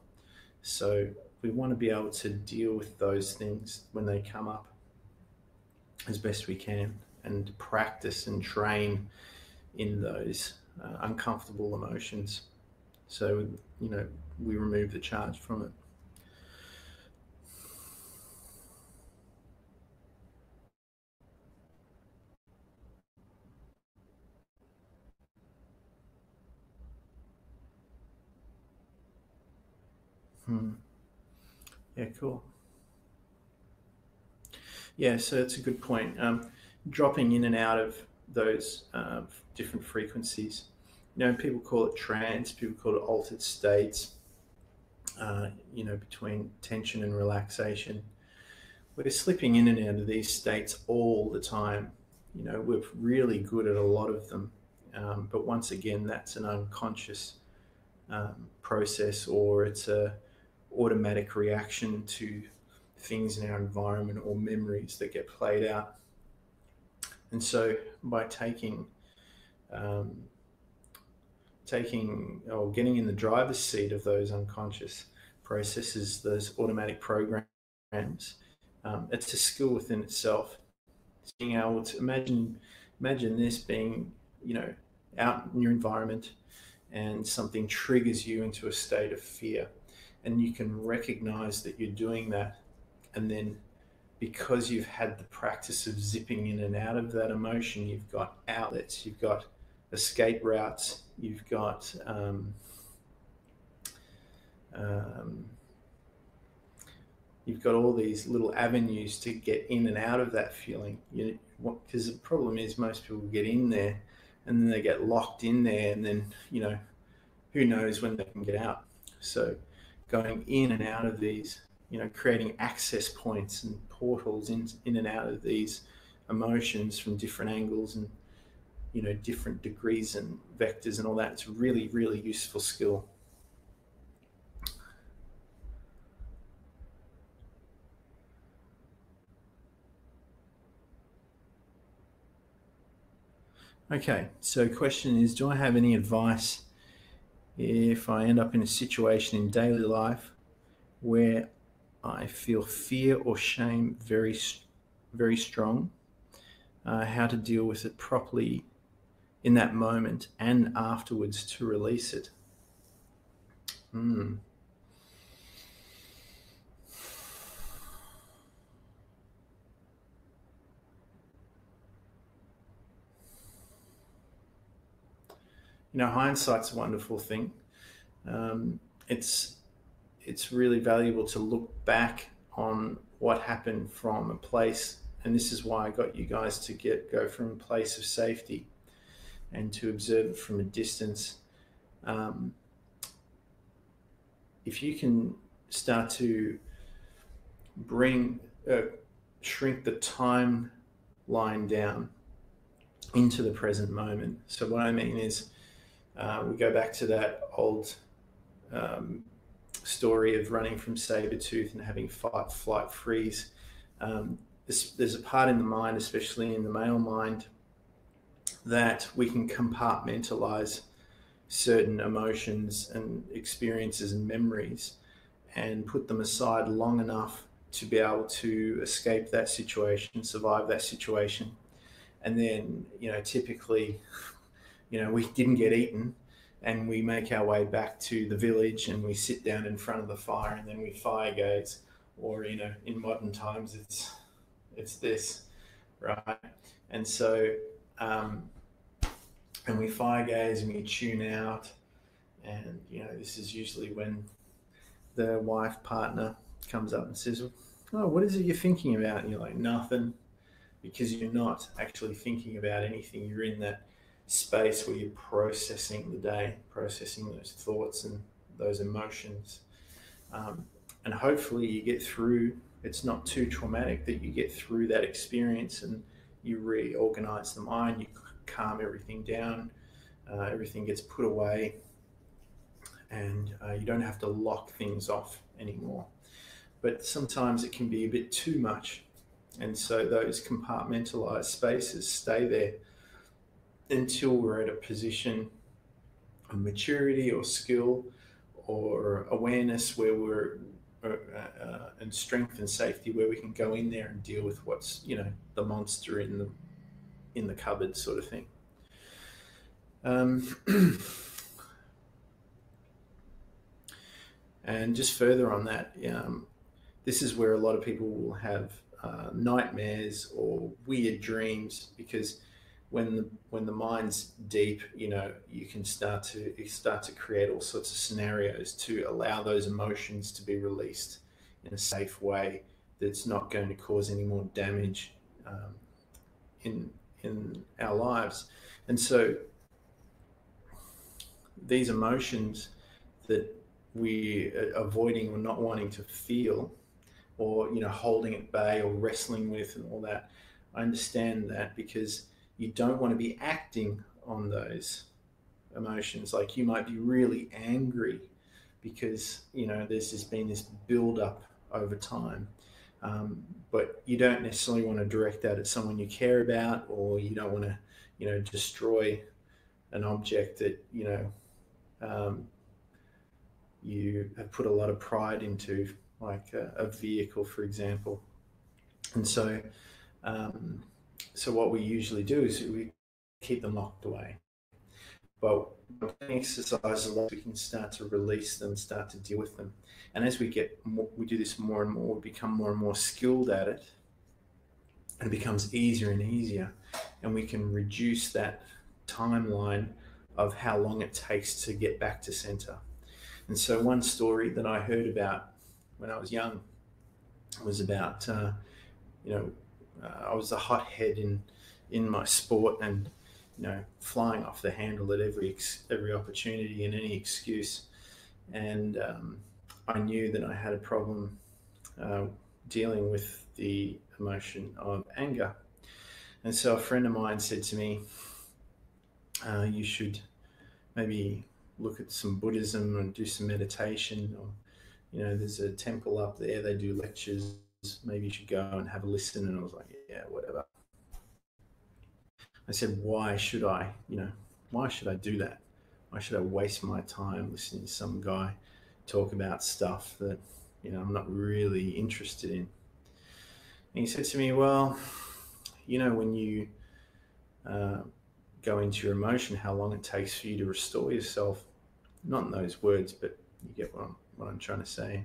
So we want to be able to deal with those things when they come up as best we can, and practice and train in those uncomfortable emotions. So, we remove the charge from it. Yeah, cool. Yeah, so that's a good point. Dropping in and out of those different frequencies. People call it trance, people call it altered states, between tension and relaxation. We're slipping in and out of these states all the time. We're really good at a lot of them. But once again, that's an unconscious process, or it's a automatic reaction to things in our environment or memories that get played out. And so by taking or getting in the driver's seat of those unconscious processes, those automatic programs, it's a skill within itself. It's being able to imagine this being, out in your environment, and something triggers you into a state of fear, and you can recognize that you're doing that, and then because you've had the practice of zipping in and out of that emotion, you've got outlets, you've got escape routes, you've got all these little avenues to get in and out of that feeling. Because the problem is, most people get in there and then they get locked in there, and then who knows when they can get out. So going in and out of these, creating access points and portals in and out of these emotions from different angles and different degrees and vectors and all that. It's a really, really useful skill. Okay, so question is, do I have any advice if I end up in a situation in daily life where I feel fear or shame very, very strong, how to deal with it properly in that moment and afterwards to release it? Mm. Hindsight's a wonderful thing. Um, it's it's really valuable to look back on what happened from a place, and this is why I got you guys to go from a place of safety and to observe it from a distance. Um, if you can start to bring shrink the timeline down into the present moment. So what I mean is, we go back to that old um, story of running from saber tooth and having fight, flight, freeze. There's a part in the mind, especially in the male mind, that we can compartmentalize certain emotions and experiences and memories and put them aside long enough to be able to escape that situation, survive that situation. And then, typically, we didn't get eaten, and we make our way back to the village and we sit down in front of the fire and then we fire gaze. Or, in modern times, it's this, right? And so, and we fire gaze and we tune out. And, this is usually when the wife partner comes up and says, "Oh, what is it you're thinking about?" And you're like, "Nothing," because you're not actually thinking about anything. You're in that space where you're processing the day, processing those thoughts and those emotions. And hopefully you get through, it's not too traumatic, that you get through that experience and you reorganize the mind, you calm everything down, everything gets put away, and you don't have to lock things off anymore. But sometimes it can be a bit too much. And so those compartmentalized spaces stay there until we're at a position of maturity or skill or awareness where we're and strength and safety, where we can go in there and deal with what's the monster in the cupboard, sort of thing. And just further on that, this is where a lot of people will have nightmares or weird dreams, because when the mind's deep, you can start to create all sorts of scenarios to allow those emotions to be released in a safe way that's not going to cause any more damage in our lives. And so these emotions that we are avoiding or not wanting to feel, or holding at bay or wrestling with and all that, I understand that, because you don't want to be acting on those emotions. Like, you might be really angry because there's just been this build up over time, but you don't necessarily want to direct that at someone you care about, or you don't want to destroy an object that you have put a lot of pride into, like a vehicle, for example. And so so what we usually do is we keep them locked away. But exercises, we can start to release them, start to deal with them. And as we get more, we do this more and more, we become more and more skilled at it, and it becomes easier and easier. And we can reduce that timeline of how long it takes to get back to center. And so one story that I heard about when I was young was about, I was a hothead in my sport, and flying off the handle at every opportunity and any excuse. And I knew that I had a problem dealing with the emotion of anger. And so a friend of mine said to me, "You should maybe look at some Buddhism and do some meditation, or there's a temple up there, they do lectures, maybe you should go and have a listen." And I was like, "Yeah, whatever." I said, "Why should I, why should I do that? Why should I waste my time listening to some guy talk about stuff that, I'm not really interested in?" And he said to me, "Well, when you go into your emotion, how long it takes for you to restore yourself," not in those words, but You get what I'm trying to say?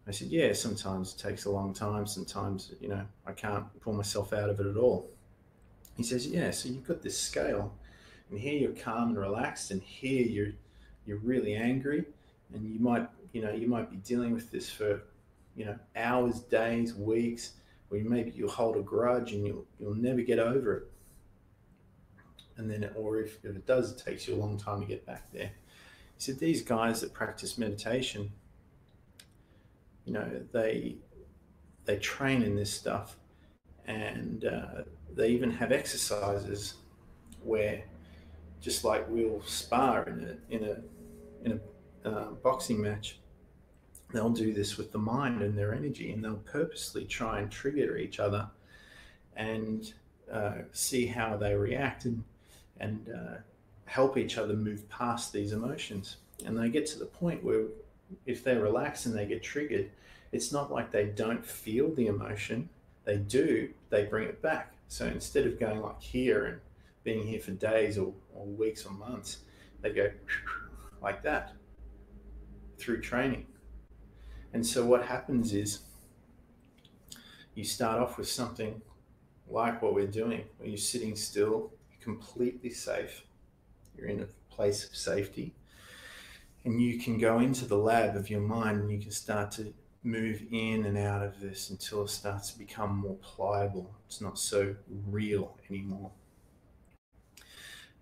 I said, yeah, sometimes it takes a long time. Sometimes, I can't pull myself out of it at all. He says, yeah, so you've got this scale, and here you're calm and relaxed, and here you're really angry, and you might be dealing with this for, hours, days, weeks, where maybe you'll hold a grudge and you'll never get over it. And then, or if it does, it takes you a long time to get back there. He said, these guys that practice meditation, they train in this stuff, and they even have exercises where, just like we'll spar in a boxing match, they'll do this with the mind and their energy, and they'll purposely try and trigger each other and see how they react, and help each other move past these emotions. And they get to the point where, if they relax and they get triggered, it's not like they don't feel the emotion. They do, they bring it back. So instead of going like here and being here for days or weeks or months, they go like that through training. And so what happens is, you start off with something like what we're doing, where you're sitting still, you're completely safe, you're in a place of safety, and you can go into the lab of your mind and you can start to move in and out of this until it starts to become more pliable. It's not so real anymore.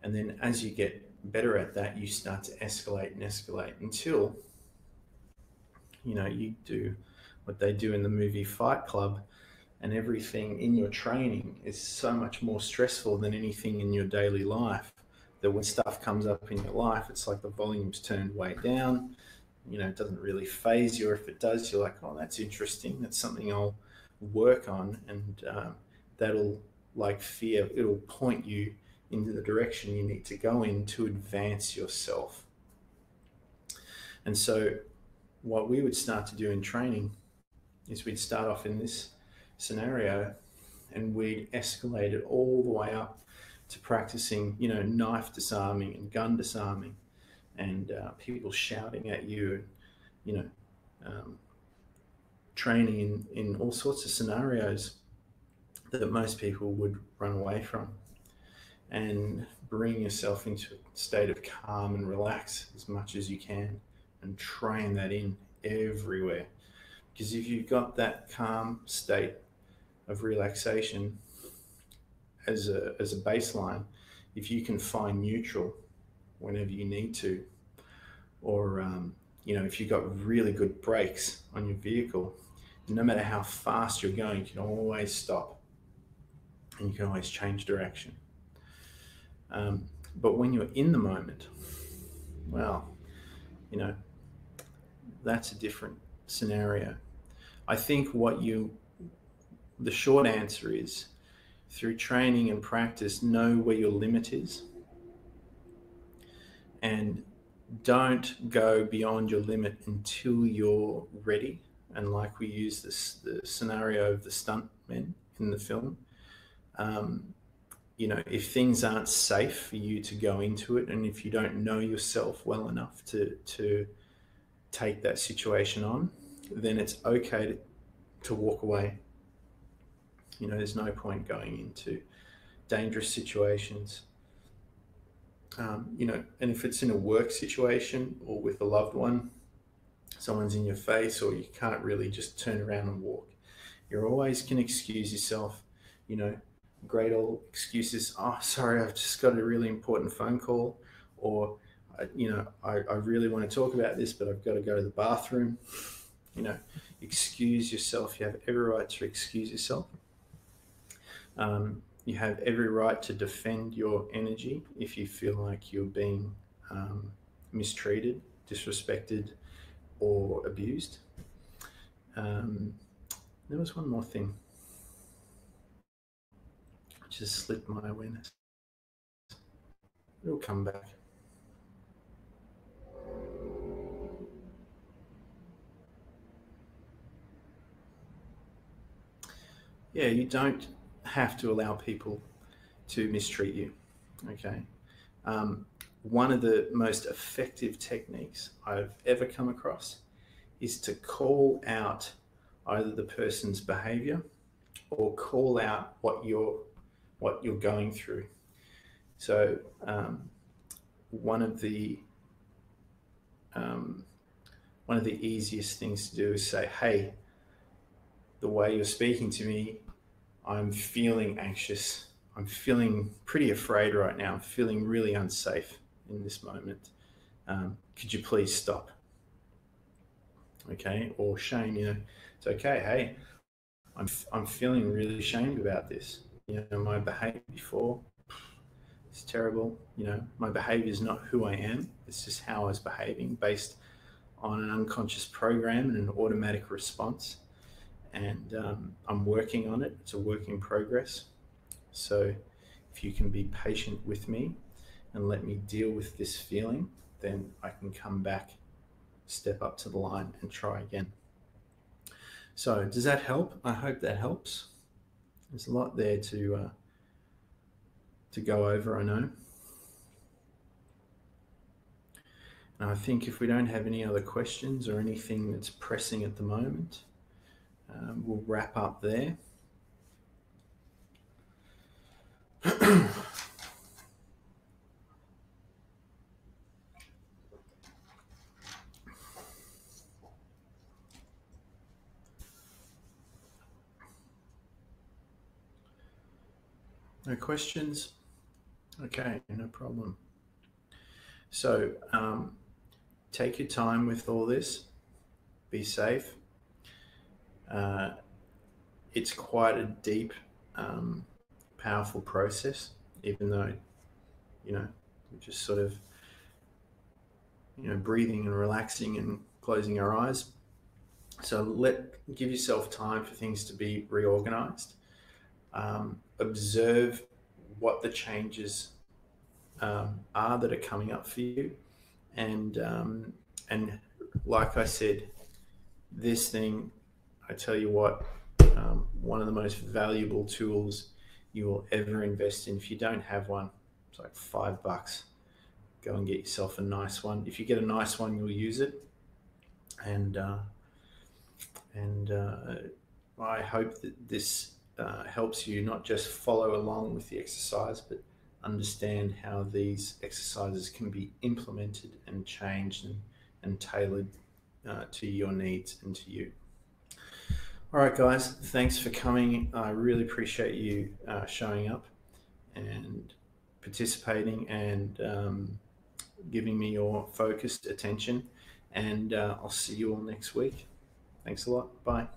And then as you get better at that, you start to escalate and escalate until, you do what they do in the movie Fight Club, and everything in your training is so much more stressful than anything in your daily life, that when stuff comes up in your life, it's like the volume's turned way down. It doesn't really phase you, or if it does, you're like, oh, that's interesting. That's something I'll work on, and that'll, like fear, it'll point you into the direction you need to go in to advance yourself. And so what we would start to do in training is, we'd start off in this scenario, and we'd escalate it all the way up to practicing, knife disarming and gun disarming, and people shouting at you, and training in all sorts of scenarios that most people would run away from, and bring yourself into a state of calm and relax as much as you can, and train that in everywhere. Because if you've got that calm state of relaxation as a baseline, if you can find neutral whenever you need to, or if you've got really good brakes on your vehicle, no matter how fast you're going, you can always stop, and you can always change direction. But when you're in the moment, well, that's a different scenario. I think the short answer is, through training and practice, know where your limit is, and don't go beyond your limit until you're ready. And like we use the scenario of the stuntmen in the film, if things aren't safe for you to go into it, and if you don't know yourself well enough to take that situation on, then it's okay to walk away. There's no point going into dangerous situations. And if it's in a work situation or with a loved one, someone's in your face, or you can't really just turn around and walk, you always can excuse yourself. Great old excuses. Oh, sorry, I've just got a really important phone call, or I really want to talk about this, but I've got to go to the bathroom. Excuse yourself. You have every right to excuse yourself. You have every right to defend your energy if you feel like you're being mistreated, disrespected, or abused. There was one more thing which just slipped my awareness. It'll come back. Yeah, you don't have to allow people to mistreat you, okay? one of the most effective techniques I've ever come across is to call out either the person's behavior or call out what you're going through. So one of the easiest things to do is say, hey, the way you're speaking to me, I'm feeling anxious. I'm feeling pretty afraid right now. I'm feeling really unsafe in this moment. Could you please stop? Okay. Or Shane, it's okay. Hey, I'm feeling really ashamed about this. My behavior before, it's terrible. My behavior is not who I am. It's just how I was behaving based on an unconscious program and an automatic response. And I'm working on it. It's a work in progress. So if you can be patient with me and let me deal with this feeling, then I can come back, step up to the line and try again. So does that help? I hope that helps. There's a lot there to go over, I know. And I think if we don't have any other questions or anything that's pressing at the moment, we'll wrap up there. No questions? Okay, no problem. So take your time with all this. Be safe. It's quite a deep, powerful process, even though, we're just sort of, breathing and relaxing and closing our eyes. So give yourself time for things to be reorganized. Observe what the changes are that are coming up for you, and like I said, this thing, I tell you what, one of the most valuable tools you will ever invest in. If you don't have one, it's like $5. Go and get yourself a nice one. If you get a nice one, you'll use it. And I hope that this helps you not just follow along with the exercise, but understand how these exercises can be implemented and changed and tailored to your needs and to you. All right, guys, thanks for coming. I really appreciate you showing up and participating and giving me your focused attention. And I'll see you all next week. Thanks a lot. Bye.